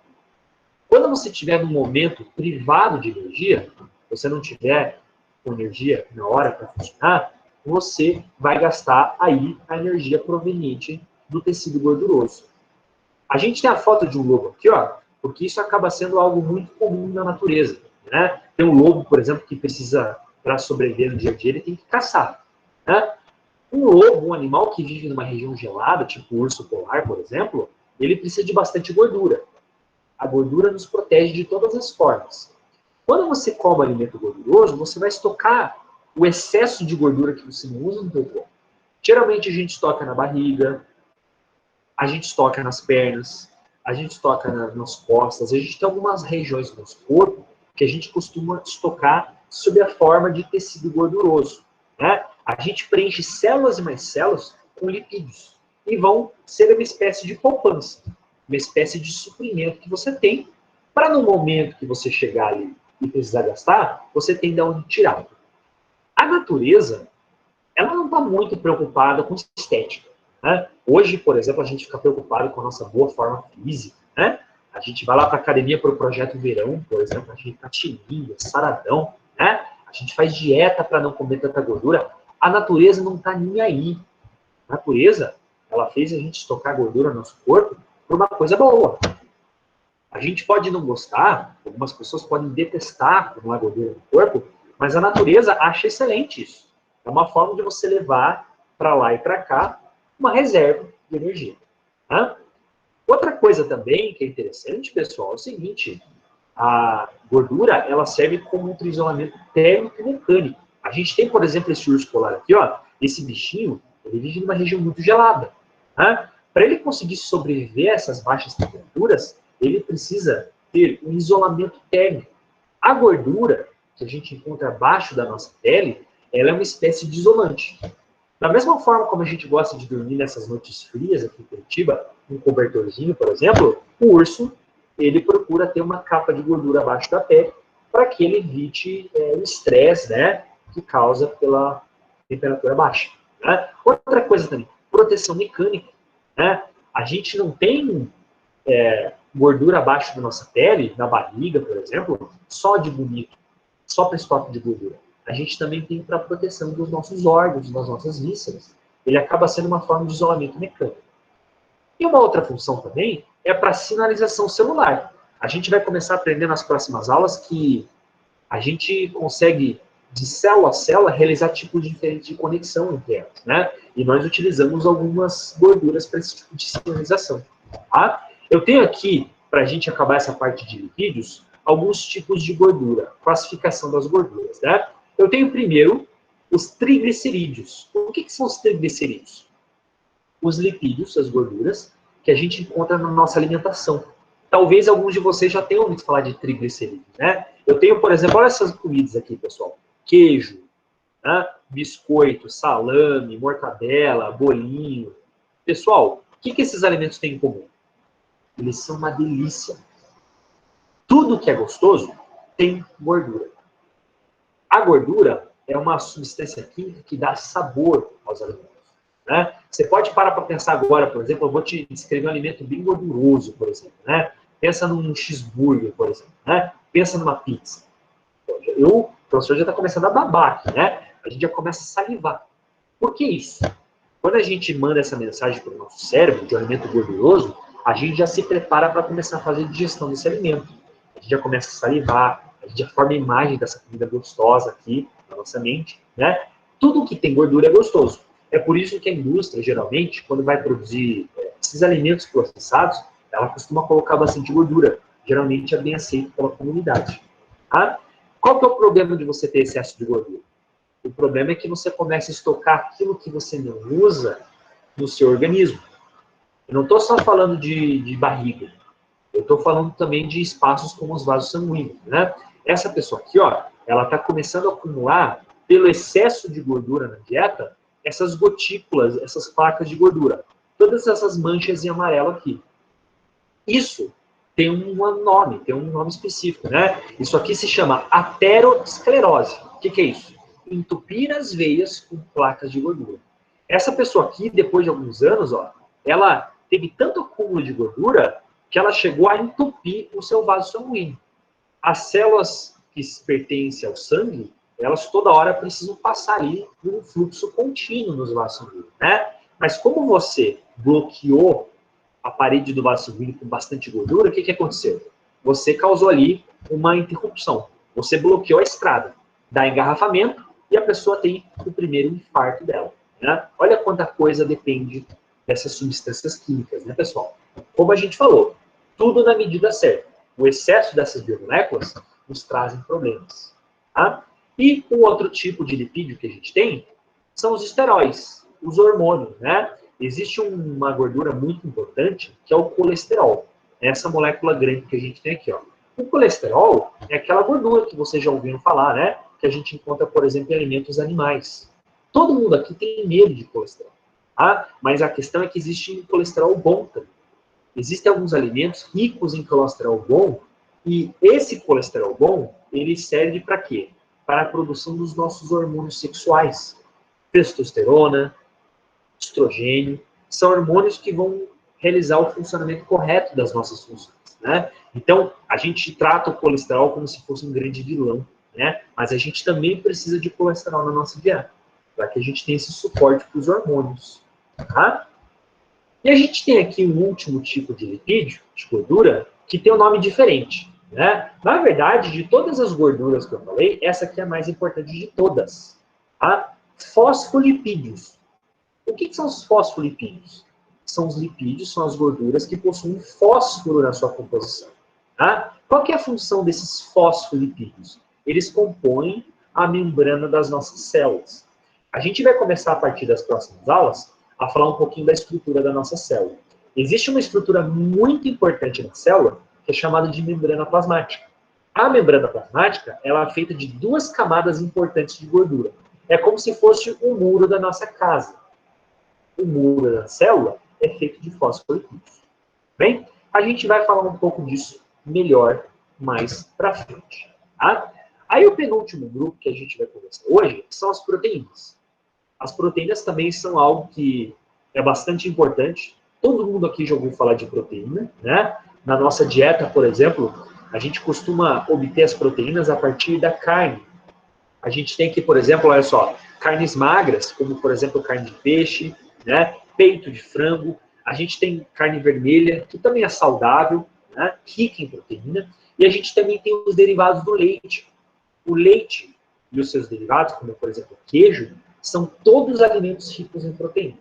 Quando você estiver num momento privado de energia, você não tiver com energia na hora para funcionar, você vai gastar aí a energia proveniente do tecido gorduroso. A gente tem a foto de um lobo aqui, ó, porque isso acaba sendo algo muito comum na natureza, né? Tem um lobo, por exemplo, que precisa, para sobreviver no dia a dia, ele tem que caçar, né? Um lobo, um animal que vive numa região gelada, tipo o urso polar, por exemplo, ele precisa de bastante gordura. A gordura nos protege de todas as formas. Quando você come alimento gorduroso, você vai estocar o excesso de gordura que você não usa no seu corpo. Geralmente a gente estoca na barriga, a gente estoca nas pernas, a gente estoca nas costas, a gente tem algumas regiões do nosso corpo que a gente costuma estocar sob a forma de tecido gorduroso, né? A gente preenche células e mais células com lipídios e vão ser uma espécie de poupança, uma espécie de suprimento que você tem para no momento que você chegar ali e precisar gastar, você tem de onde tirar. A natureza, ela não está muito preocupada com estética, né? Hoje, por exemplo, a gente fica preocupado com a nossa boa forma física, né? A gente vai lá para a academia para o projeto verão, por exemplo, a gente está cheirinho, saradão, né? A gente faz dieta para não comer tanta gordura. A natureza não está nem aí. A natureza, ela fez a gente estocar gordura no nosso corpo por uma coisa boa. A gente pode não gostar, algumas pessoas podem detestar acumular gordura no corpo, mas a natureza acha excelente isso. É uma forma de você levar para lá e para cá uma reserva de energia. Tá? Outra coisa também que é interessante, pessoal, é o seguinte: a gordura ela serve como um isolamento térmico e mecânico. A gente tem, por exemplo, esse urso polar aqui, ó, esse bichinho, ele vive numa região muito gelada. Tá? Para ele conseguir sobreviver a essas baixas temperaturas, ele precisa ter um isolamento térmico. A gordura que a gente encontra abaixo da nossa pele, ela é uma espécie de isolante. Da mesma forma como a gente gosta de dormir nessas noites frias aqui em Curitiba, um cobertorzinho, por exemplo, o urso, ele procura ter uma capa de gordura abaixo da pele para que ele evite o estresse, né, que causa pela temperatura baixa. Né? Outra coisa também, proteção mecânica. Né? A gente não tem gordura abaixo da nossa pele, na barriga, por exemplo, só de bonito, só para estoque de gordura. A gente também tem para proteção dos nossos órgãos, das nossas vísceras. Ele acaba sendo uma forma de isolamento mecânico. E uma outra função também é para sinalização celular. A gente vai começar a aprender nas próximas aulas que a gente consegue, de célula a célula, realizar tipos diferentes de conexão entre elas, né? E nós utilizamos algumas gorduras para esse tipo de sinalização. Tá? Eu tenho aqui, para a gente acabar essa parte de lipídios, alguns tipos de gordura, classificação das gorduras, né? Eu tenho primeiro os triglicerídeos. O que são os triglicerídeos? Os lipídios, as gorduras, que a gente encontra na nossa alimentação. Talvez alguns de vocês já tenham ouvido falar de triglicerídeos, né? Eu tenho, por exemplo, olha essas comidas aqui, pessoal. Queijo, né? Biscoito, salame, mortadela, bolinho. Pessoal, o que esses alimentos têm em comum? Eles são uma delícia. Tudo que é gostoso tem gordura. A gordura é uma substância química que dá sabor aos alimentos. Né? Você pode parar para pensar agora, por exemplo, eu vou te descrever um alimento bem gorduroso, por exemplo. Né? Pensa num cheeseburger, por exemplo. Né? Pensa numa pizza. O professor já está começando a babar aqui, né? A gente já começa a salivar. Por que isso? Quando a gente manda essa mensagem para o nosso cérebro de um alimento gorduroso, a gente já se prepara para começar a fazer digestão desse alimento. A gente já começa a salivar, A gente já forma a imagem dessa comida gostosa aqui na nossa mente, né? Tudo que tem gordura é gostoso. É por isso que a indústria, geralmente, quando vai produzir esses alimentos processados, ela costuma colocar bastante gordura. Geralmente é bem aceito pela comunidade. Tá? Qual que é o problema de você ter excesso de gordura? O problema é que você começa a estocar aquilo que você não usa no seu organismo. Eu não estou só falando de barriga. Eu estou falando também de espaços como os vasos sanguíneos, né? Essa pessoa aqui, ó, ela está começando a acumular, pelo excesso de gordura na dieta, essas gotículas, essas placas de gordura. Todas essas manchas em amarelo aqui. Isso tem um nome específico, né? Isso aqui se chama aterosclerose. O que é isso? Entupir as veias com placas de gordura. Essa pessoa aqui, depois de alguns anos, ó, ela teve tanto acúmulo de gordura que ela chegou a entupir o seu vaso sanguíneo. As células que pertencem ao sangue, elas toda hora precisam passar ali por um fluxo contínuo nos vasos sanguíneos, né? Mas como você bloqueou a parede do vaso sanguíneo com bastante gordura, o que aconteceu? Você causou ali uma interrupção. Você bloqueou a estrada, dá engarrafamento e a pessoa tem o primeiro infarto dela, né? Olha quanta coisa depende dessas substâncias químicas, né, pessoal? Como a gente falou, tudo na medida certa. O excesso dessas biomoléculas nos trazem problemas. Tá? E um outro tipo de lipídio que a gente tem são os esteróides, os hormônios, né? Existe uma gordura muito importante, que é o colesterol. Essa molécula grande que a gente tem aqui, ó. O colesterol é aquela gordura que vocês já ouviram falar, né? Que a gente encontra, por exemplo, em alimentos animais. Todo mundo aqui tem medo de colesterol. Tá? Mas a questão é que existe colesterol bom também. Existem alguns alimentos ricos em colesterol bom, e esse colesterol bom, ele serve para quê? Para a produção dos nossos hormônios sexuais. Testosterona, estrogênio, são hormônios que vão realizar o funcionamento correto das nossas funções, né? Então, a gente trata o colesterol como se fosse um grande vilão, né? Mas a gente também precisa de colesterol na nossa dieta, para que a gente tenha esse suporte para os hormônios, tá? E a gente tem aqui um último tipo de lipídio, de gordura, que tem um nome diferente, né? Na verdade, de todas as gorduras que eu falei, essa aqui é a mais importante de todas, tá? Fosfolipídios. O que são os fosfolipídios? São os lipídios, são as gorduras que possuem fósforo na sua composição. Tá? Qual que é a função desses fosfolipídios? Eles compõem a membrana das nossas células. A gente vai começar, a partir das próximas aulas, a falar um pouquinho da estrutura da nossa célula. Existe uma estrutura muito importante na célula, que é chamada de membrana plasmática. A membrana plasmática, ela é feita de duas camadas importantes de gordura. É como se fosse o muro da nossa casa. O muro da célula é feito de fosfolipídios. Bem, a gente vai falar um pouco disso melhor mais para frente. Tá? Aí o penúltimo grupo que a gente vai conversar hoje são as proteínas. As proteínas também são algo que é bastante importante. Todo mundo aqui já ouviu falar de proteína, né? Na nossa dieta, por exemplo, a gente costuma obter as proteínas a partir da carne. A gente tem aqui, por exemplo, olha só, carnes magras, como por exemplo carne de peixe, né? Peito de frango. A gente tem carne vermelha, que também é saudável, né? Rica em proteína. E a gente também tem os derivados do leite. O leite e os seus derivados, como por exemplo o queijo, são todos alimentos ricos em proteína.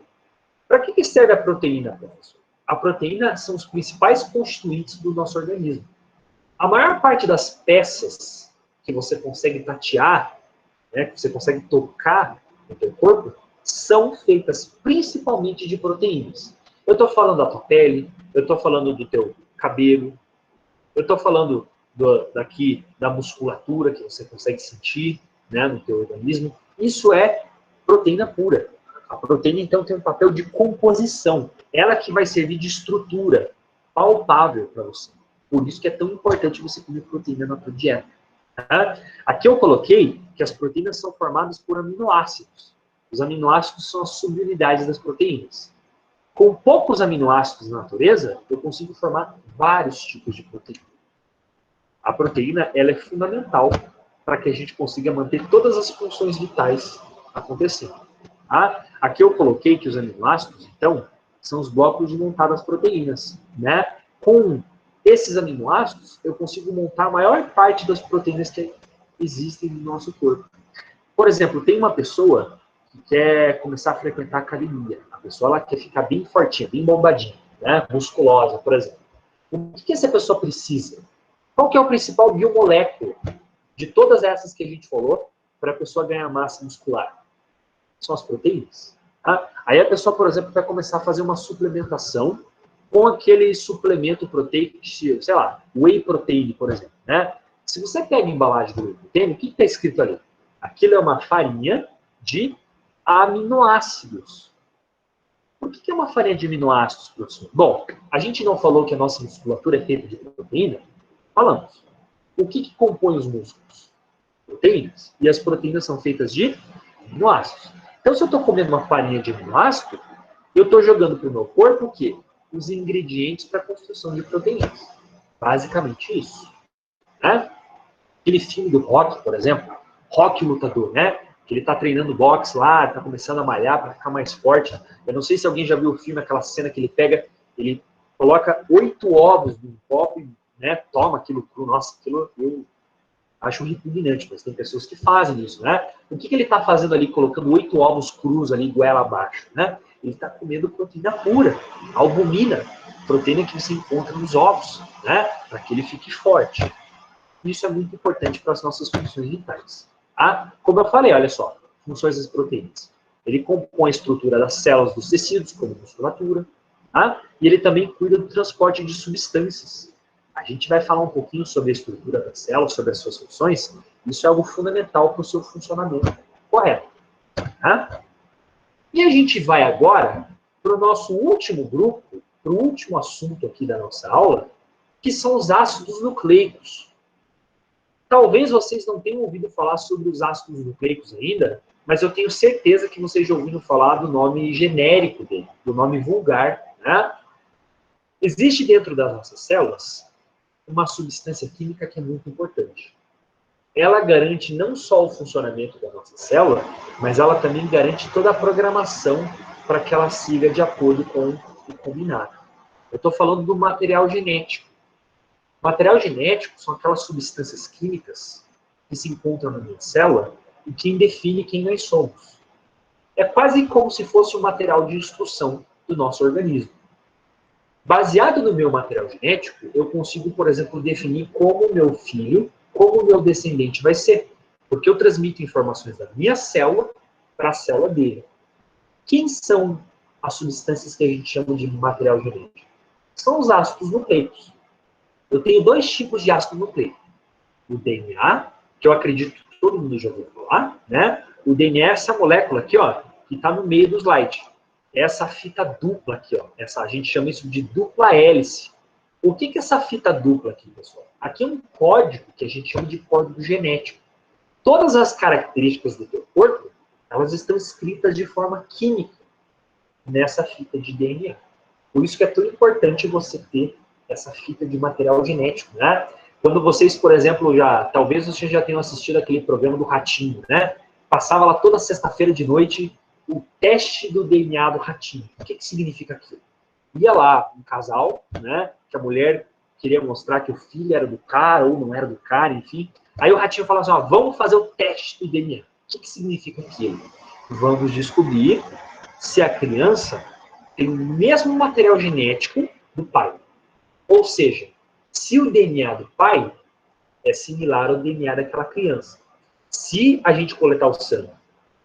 Para que serve a proteína, professor? A proteína são os principais constituintes do nosso organismo. A maior parte das peças que você consegue tatear, né, que você consegue tocar no teu corpo, são feitas principalmente de proteínas. Eu estou falando da tua pele, eu estou falando do teu cabelo, eu estou falando daqui da musculatura que você consegue sentir, né, no teu organismo. Isso é proteína pura. A proteína, então, tem um papel de composição. Ela que vai servir de estrutura palpável para você. Por isso que é tão importante você comer proteína na tua dieta. Tá? Aqui eu coloquei que as proteínas são formadas por aminoácidos. Os aminoácidos são as subunidades das proteínas. Com poucos aminoácidos na natureza, eu consigo formar vários tipos de proteína. A proteína, ela é fundamental para que a gente consiga manter todas as funções vitais acontecendo. Tá? Aqui eu coloquei que os aminoácidos, então, são os blocos de montar das proteínas, né? Com esses aminoácidos, eu consigo montar a maior parte das proteínas que existem no nosso corpo. Por exemplo, tem uma pessoa que quer começar a frequentar a academia. A pessoa ela quer ficar bem fortinha, bem bombadinha, né? Musculosa, por exemplo. O que essa pessoa precisa? Qual que é o principal biomolécula de todas essas que a gente falou para a pessoa ganhar massa muscular? São as proteínas. Tá? Aí a pessoa, por exemplo, vai começar a fazer uma suplementação com aquele suplemento proteico, sei lá, whey protein, por exemplo. Né? Se você pega a embalagem do whey protein, o que está escrito ali? Aquilo é uma farinha de aminoácidos. Por que é uma farinha de aminoácidos, professor? Bom, a gente não falou que a nossa musculatura é feita de proteína? Falamos. O que compõe os músculos? Proteínas. E as proteínas são feitas de aminoácidos. Então, se eu estou comendo uma farinha de aminoácido, eu estou jogando para o meu corpo o quê? Os ingredientes para a construção de proteínas. Basicamente isso. Né? Aquele filme do Rock, por exemplo, Rock lutador, né? Que ele está treinando boxe lá, está começando a malhar para ficar mais forte. Eu não sei se alguém já viu o filme, aquela cena que ele pega, ele coloca 8 ovos num copo e, né, toma aquilo cru. Nossa, aquilo eu acho repugnante, mas tem pessoas que fazem isso, né? O que ele está fazendo ali, colocando 8 ovos crus ali, goela abaixo, né? Ele está comendo proteína pura, albumina, proteína que você encontra nos ovos, né? Para que ele fique forte. Isso é muito importante para as nossas funções vitais. Tá? Como eu falei, olha só, funções das proteínas. Ele compõe a estrutura das células dos tecidos, como musculatura, tá? E ele também cuida do transporte de substâncias. A gente vai falar um pouquinho sobre a estrutura das células, sobre as suas funções. Isso é algo fundamental para o seu funcionamento correto. Tá? E a gente vai agora para o nosso último grupo, para o último assunto aqui da nossa aula, que são os ácidos nucleicos. Talvez vocês não tenham ouvido falar sobre os ácidos nucleicos ainda, mas eu tenho certeza que vocês já ouviram falar do nome genérico dele, do nome vulgar. Né? Existe dentro das nossas células uma substância química que é muito importante. Ela garante não só o funcionamento da nossa célula, mas ela também garante toda a programação para que ela siga de acordo com o combinado. Eu estou falando do material genético. Material genético são aquelas substâncias químicas que se encontram na minha célula e quem define quem nós somos. É quase como se fosse um material de instrução do nosso organismo. Baseado no meu material genético, eu consigo, por exemplo, definir como o meu filho, como o meu descendente vai ser. Porque eu transmito informações da minha célula para a célula dele. Quem são as substâncias que a gente chama de material genético? São os ácidos nucleicos. Eu tenho 2 tipos de ácido nucleico. O DNA, que eu acredito que todo mundo já ouviu falar, né? O DNA é essa molécula aqui, ó, que está no meio do slide. Essa fita dupla aqui, ó. A gente chama isso de dupla hélice. O que é essa fita dupla aqui, pessoal? Aqui é um código que a gente chama de código genético. Todas as características do teu corpo, elas estão escritas de forma química nessa fita de DNA. Por isso que é tão importante você ter essa fita de material genético, né? Quando vocês, por exemplo, talvez vocês já tenham assistido aquele programa do Ratinho, né? Passava lá toda sexta-feira de noite o teste do DNA do ratinho. O que significa aquilo? Ia lá um casal, né? Que a mulher queria mostrar que o filho era do cara ou não era do cara, enfim. Aí o ratinho falava assim, ó, vamos fazer o teste do DNA. O que significa aquilo? Vamos descobrir se a criança tem o mesmo material genético do pai. Ou seja, se o DNA do pai é similar ao DNA daquela criança. Se a gente coletar o sangue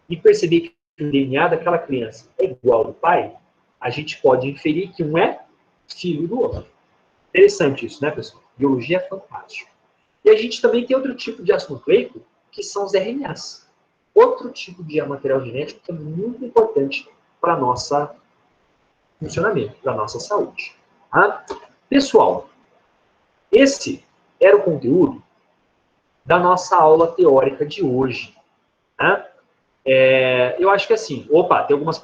e perceber que o DNA daquela criança é igual ao do pai, a gente pode inferir que um é filho do outro. Interessante isso, né, pessoal? Biologia é fantástico. E a gente também tem outro tipo de ácido nucleico, que são os RNAs. Outro tipo de material genético que é muito importante para o nosso funcionamento, para a nossa saúde. Tá? Pessoal, esse era o conteúdo da nossa aula teórica de hoje. Tá? Eu acho que assim,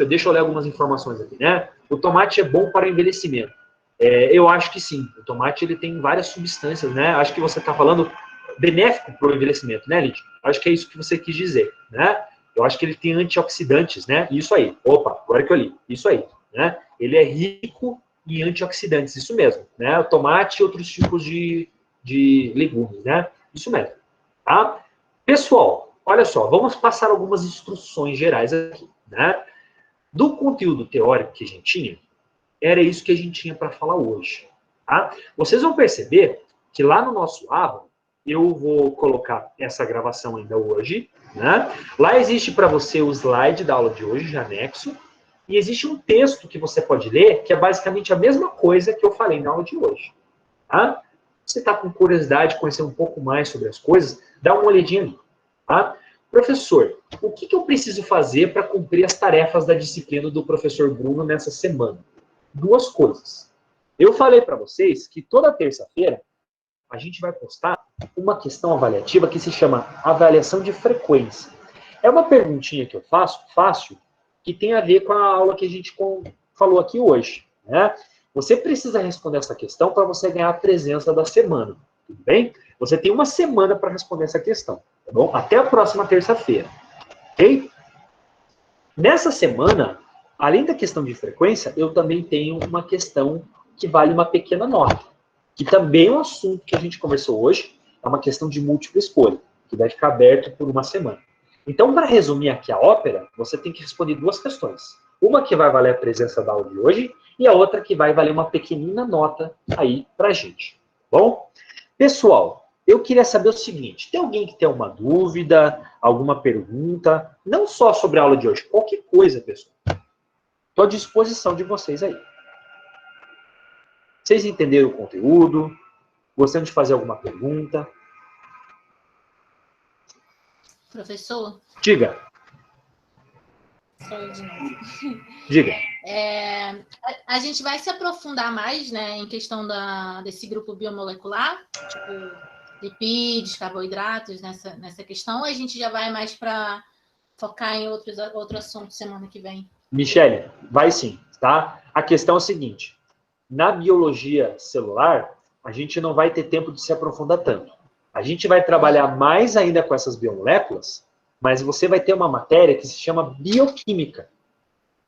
deixa eu ler algumas informações aqui, né? O tomate é bom para o envelhecimento. Eu acho que sim, o tomate ele tem várias substâncias, né? Acho que você está falando benéfico para o envelhecimento, né, Lídia? Acho que é isso que você quis dizer, né? Eu acho que ele tem antioxidantes, né? Isso aí, agora que eu li, isso aí, né? Ele é rico em antioxidantes, isso mesmo, né? Tomate e outros tipos de legumes, né? Isso mesmo, tá? Pessoal, olha só, vamos passar algumas instruções gerais aqui, né? Do conteúdo teórico que a gente tinha, era isso que a gente tinha para falar hoje, tá? Vocês vão perceber que lá no nosso aba, eu vou colocar essa gravação ainda hoje, né? Lá existe para você o slide da aula de hoje, de anexo, e existe um texto que você pode ler, que é basicamente a mesma coisa que eu falei na aula de hoje, tá? Se você está com curiosidade de conhecer um pouco mais sobre as coisas, dá uma olhadinha ali, tá? Professor, o que eu preciso fazer para cumprir as tarefas da disciplina do professor Bruno nessa semana? Duas coisas. Eu falei para vocês que toda terça-feira a gente vai postar uma questão avaliativa que se chama avaliação de frequência. É uma perguntinha que eu faço, fácil, que tem a ver com a aula que a gente falou aqui hoje, né? Você precisa responder essa questão para você ganhar a presença da semana, tudo bem? Você tem uma semana para responder essa questão, tá bom? Até a próxima terça-feira, ok? Nessa semana, além da questão de frequência, eu também tenho uma questão que vale uma pequena nota, que também é um assunto que a gente conversou hoje, é uma questão de múltipla escolha, que vai ficar aberto por uma semana. Então, para resumir aqui a ópera, você tem que responder duas questões. Uma que vai valer a presença da aula de hoje e a outra que vai valer uma pequenina nota aí pra gente. Bom? Pessoal, eu queria saber o seguinte, tem alguém que tem uma dúvida, alguma pergunta, não só sobre a aula de hoje, qualquer coisa, pessoal. Estou à disposição de vocês aí. Vocês entenderam o conteúdo? Gostariam de fazer alguma pergunta? Professor? Diga. Sou de novo. Diga. A gente vai se aprofundar mais, né, em questão desse grupo biomolecular, tipo lipídios, carboidratos, nessa questão, ou a gente já vai mais para focar em outro assunto semana que vem? Michele, vai sim, tá? A questão é a seguinte, na biologia celular, a gente não vai ter tempo de se aprofundar tanto. A gente vai trabalhar mais ainda com essas biomoléculas, mas você vai ter uma matéria que se chama bioquímica.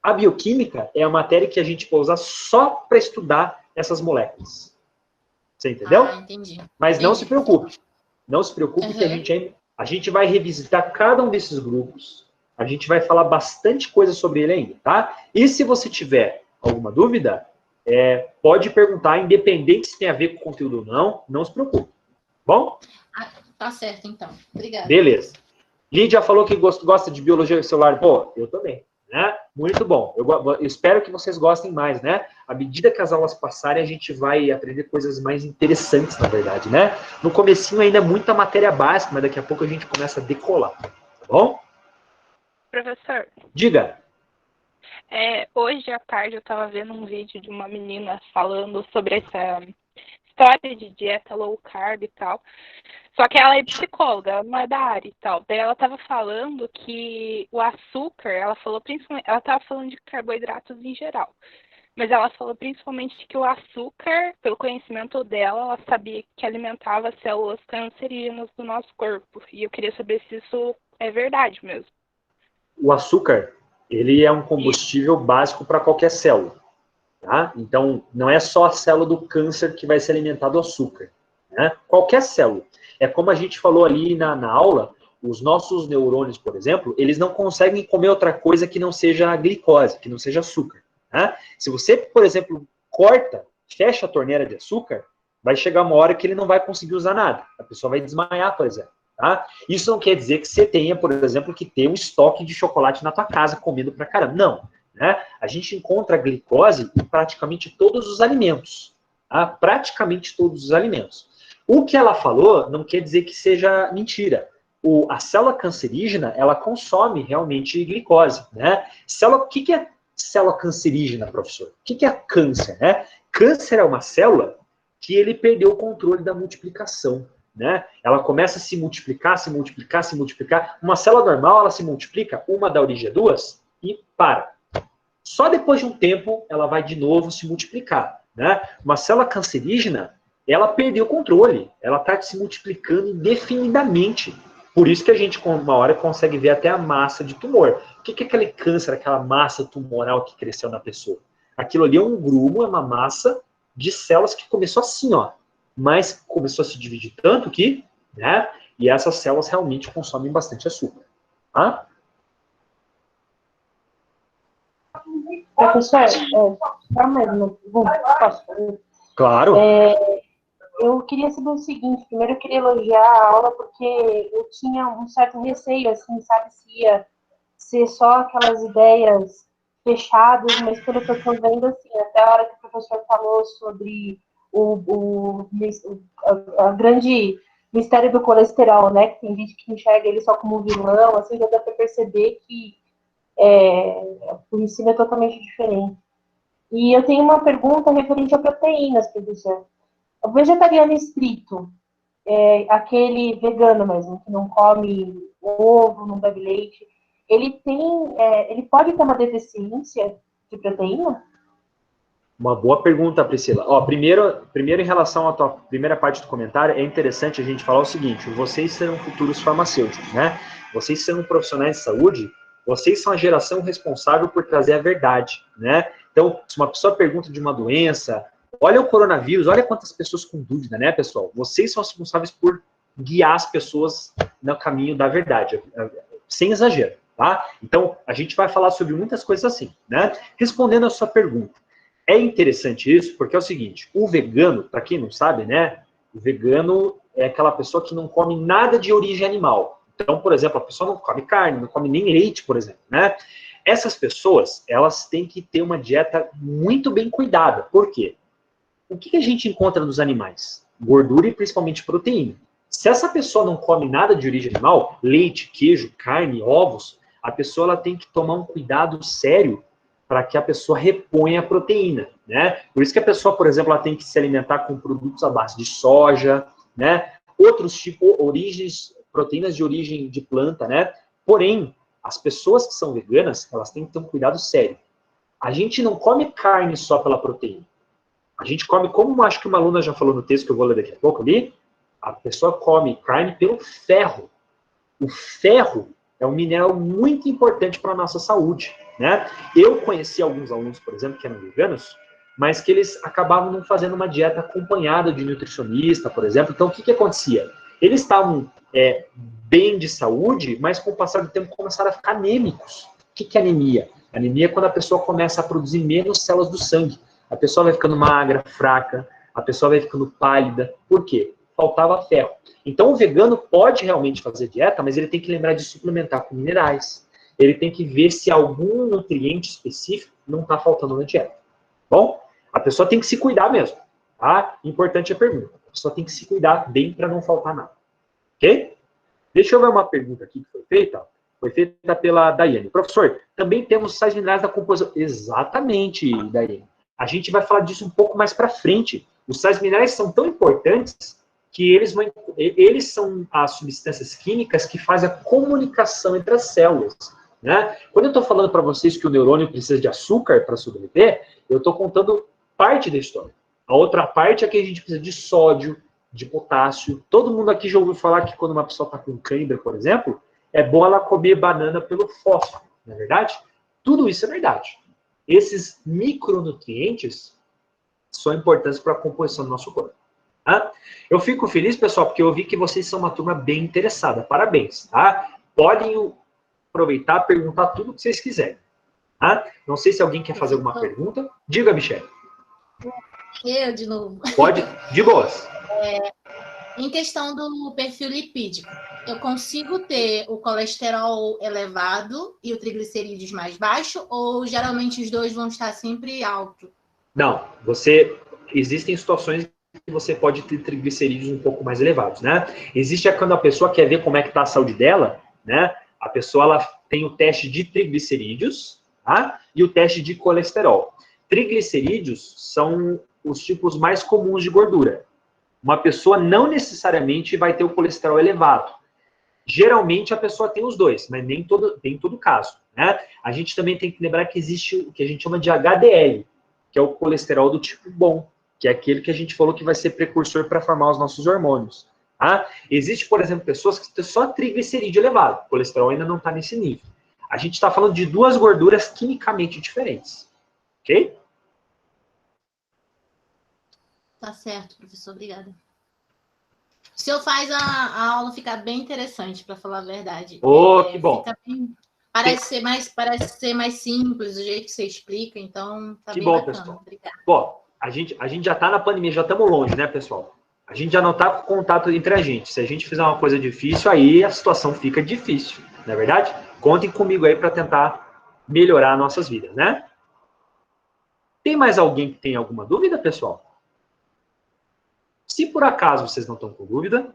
A bioquímica é a matéria que a gente vai usar só para estudar essas moléculas. Você entendeu? Entendi. Mas não se preocupe. Não se preocupe que a gente vai revisitar cada um desses grupos. A gente vai falar bastante coisa sobre ele ainda, tá? E se você tiver alguma dúvida, pode perguntar, independente se tem a ver com o conteúdo ou não, não se preocupe. Bom? Tá certo, então. Obrigada. Beleza. Lídia falou que gosta de biologia celular. Pô, eu também, né? Muito bom. Eu espero que vocês gostem mais, né? À medida que as aulas passarem, a gente vai aprender coisas mais interessantes, na verdade, né? No comecinho ainda é muita matéria básica, mas daqui a pouco a gente começa a decolar, tá bom? Professor. Diga. Hoje à tarde eu estava vendo um vídeo de uma menina falando sobre essa história de dieta low carb e tal. Só que ela é psicóloga, ela não é da área e tal. Daí ela estava falando que o açúcar, ela estava falando de carboidratos em geral. Mas ela falou principalmente que o açúcar, pelo conhecimento dela, ela sabia que alimentava células cancerígenas do nosso corpo. E eu queria saber se isso é verdade mesmo. O açúcar, ele é um combustível básico para qualquer célula. Tá? Então, não é só a célula do câncer que vai se alimentar do açúcar. Né? Qualquer célula. É como a gente falou ali na aula, os nossos neurônios, por exemplo, eles não conseguem comer outra coisa que não seja a glicose, que não seja açúcar. Né? Se você, por exemplo, fecha a torneira de açúcar, vai chegar uma hora que ele não vai conseguir usar nada. A pessoa vai desmaiar, por exemplo. Tá? Isso não quer dizer que você tenha, por exemplo, que ter um estoque de chocolate na tua casa comendo pra caramba. Não. Né? A gente encontra a glicose em praticamente todos os alimentos. Tá? Praticamente todos os alimentos. O que ela falou não quer dizer que seja mentira. A célula cancerígena, ela consome realmente glicose. Né? O que é célula cancerígena, professor? O que é câncer? Né? Câncer é uma célula que ele perdeu o controle da multiplicação. Né? Ela começa a se multiplicar, se multiplicar, se multiplicar. Uma célula normal, ela se multiplica, uma dá origem a duas e para. Só depois de um tempo, ela vai de novo se multiplicar. Né? Uma célula cancerígena, ela perdeu o controle. Ela está se multiplicando indefinidamente. Por isso que a gente, uma hora, consegue ver até a massa de tumor. O que é aquele câncer, aquela massa tumoral que cresceu na pessoa? Aquilo ali é um grumo, é uma massa de células que começou assim, ó, mas começou a se dividir tanto que, né, e essas células realmente consomem bastante açúcar, tá? Professor, só mais uma pergunta, posso fazer? Claro. Eu queria saber o seguinte, primeiro eu queria elogiar a aula porque eu tinha um certo receio, assim, sabe, se ia ser só aquelas ideias fechadas, mas pelo que eu estou vendo, assim, até a hora que o professor falou sobre a grande mistério do colesterol, né, que tem gente que enxerga ele só como vilão, assim, já dá para perceber que o ensino é totalmente diferente. E eu tenho uma pergunta referente a proteínas, professor. O vegetariano estrito, aquele vegano mesmo, que não come ovo, não bebe leite, ele pode ter uma deficiência de proteína? Uma boa pergunta, Priscila. Ó, primeiro em relação à tua primeira parte do comentário, é interessante a gente falar o seguinte: vocês serão futuros farmacêuticos, né? Vocês serão profissionais de saúde, vocês são a geração responsável por trazer a verdade, né? Então, se uma pessoa pergunta de uma doença, olha o coronavírus, olha quantas pessoas com dúvida, né, pessoal? Vocês são os responsáveis por guiar as pessoas no caminho da verdade, sem exagero, tá? Então, a gente vai falar sobre muitas coisas assim, né? Respondendo a sua pergunta, é interessante isso porque é o seguinte, o vegano, para quem não sabe, né, o vegano é aquela pessoa que não come nada de origem animal. Então, por exemplo, a pessoa não come carne, não come nem leite, por exemplo, né? Essas pessoas, elas têm que ter uma dieta muito bem cuidada. Por quê? O que a gente encontra nos animais? Gordura e principalmente proteína. Se essa pessoa não come nada de origem animal, leite, queijo, carne, ovos, a pessoa ela tem que tomar um cuidado sério para que a pessoa reponha a proteína, né? Por isso que a pessoa, por exemplo, ela tem que se alimentar com produtos à base de soja, né? Outros tipos, proteínas de origem de planta, né? Porém, as pessoas que são veganas, elas têm que ter um cuidado sério. A gente não come carne só pela proteína. A gente come, como acho que uma aluna já falou no texto que eu vou ler daqui a pouco ali, a pessoa come carne pelo ferro. O ferro é um mineral muito importante para a nossa saúde, né? Eu conheci alguns alunos, por exemplo, que eram veganos, mas que eles acabavam não fazendo uma dieta acompanhada de nutricionista, por exemplo. Então, o que acontecia? Eles estavam bem de saúde, mas com o passar do tempo começaram a ficar anêmicos. O que é anemia? Anemia é quando a pessoa começa a produzir menos células do sangue. A pessoa vai ficando magra, fraca, a pessoa vai ficando pálida. Por quê? Faltava ferro. Então, o vegano pode realmente fazer dieta, mas ele tem que lembrar de suplementar com minerais. Ele tem que ver se algum nutriente específico não está faltando na dieta. Bom, a pessoa tem que se cuidar mesmo. Tá? Importante a pergunta. A pessoa tem que se cuidar bem para não faltar nada. Ok? Deixa eu ver uma pergunta aqui que foi feita. Foi feita pela Daiane. Professor, também temos sais minerais da composição. Exatamente, Daiane. A gente vai falar disso um pouco mais para frente. Os sais minerais são tão importantes que eles são as substâncias químicas que fazem a comunicação entre as células. Né? Quando eu estou falando para vocês que o neurônio precisa de açúcar para sobreviver, eu estou contando parte da história. A outra parte é que a gente precisa de sódio, de potássio. Todo mundo aqui já ouviu falar que quando uma pessoa está com cãibra, por exemplo, é bom ela comer banana pelo fósforo, não é verdade? Tudo isso é verdade. Esses micronutrientes são importantes para a composição do nosso corpo. Tá? Eu fico feliz, pessoal, porque eu vi que vocês são uma turma bem interessada. Parabéns, tá? Podem aproveitar e perguntar tudo que vocês quiserem. Tá? Não sei se alguém quer fazer alguma pergunta. Diga, Michele. Eu, de novo. Pode, de boas. Em questão do perfil lipídico, eu consigo ter o colesterol elevado e o triglicerídeos mais baixo, ou geralmente os dois vão estar sempre alto? Não, existem situações que você pode ter triglicerídeos um pouco mais elevados, né? Existe quando a pessoa quer ver como é que está a saúde dela, né? A pessoa ela tem o teste de triglicerídeos, tá? E o teste de colesterol. Triglicerídeos são os tipos mais comuns de gordura. Uma pessoa não necessariamente vai ter o colesterol elevado. Geralmente a pessoa tem os dois, mas nem todo caso, né? A gente também tem que lembrar que existe o que a gente chama de HDL, que é o colesterol do tipo bom, que é aquele que a gente falou que vai ser precursor para formar os nossos hormônios. Tá? Existe, por exemplo, pessoas que têm só triglicerídeo elevado, o colesterol ainda não está nesse nível. A gente está falando de duas gorduras quimicamente diferentes. Ok? Tá certo, professor. Obrigada. O senhor faz a aula ficar bem interessante, para falar a verdade. Que bom. Parece ser mais simples o jeito que você explica, então tá que bem bom, bacana. pessoal. Obrigada. Bom, a gente já está na pandemia, já estamos longe, né, pessoal? A gente já não está com contato entre a gente. Se a gente fizer uma coisa difícil, aí a situação fica difícil, não é verdade? Contem comigo aí para tentar melhorar nossas vidas, né? Tem mais alguém que tem alguma dúvida, pessoal? Se por acaso vocês não estão com dúvida,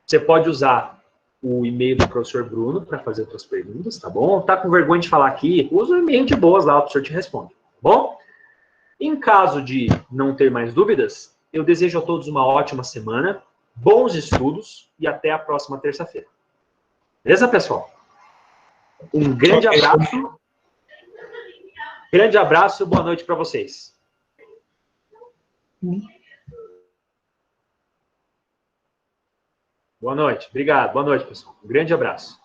você pode usar o e-mail do professor Bruno para fazer outras perguntas, tá bom? Tá com vergonha de falar aqui? Usa o e-mail de boas lá, o professor te responde, tá bom? Em caso de não ter mais dúvidas, eu desejo a todos uma ótima semana, bons estudos e até a próxima terça-feira. Beleza, pessoal? Um grande abraço. Grande abraço e boa noite para vocês. Boa noite. Obrigado. Boa noite, pessoal. Um grande abraço.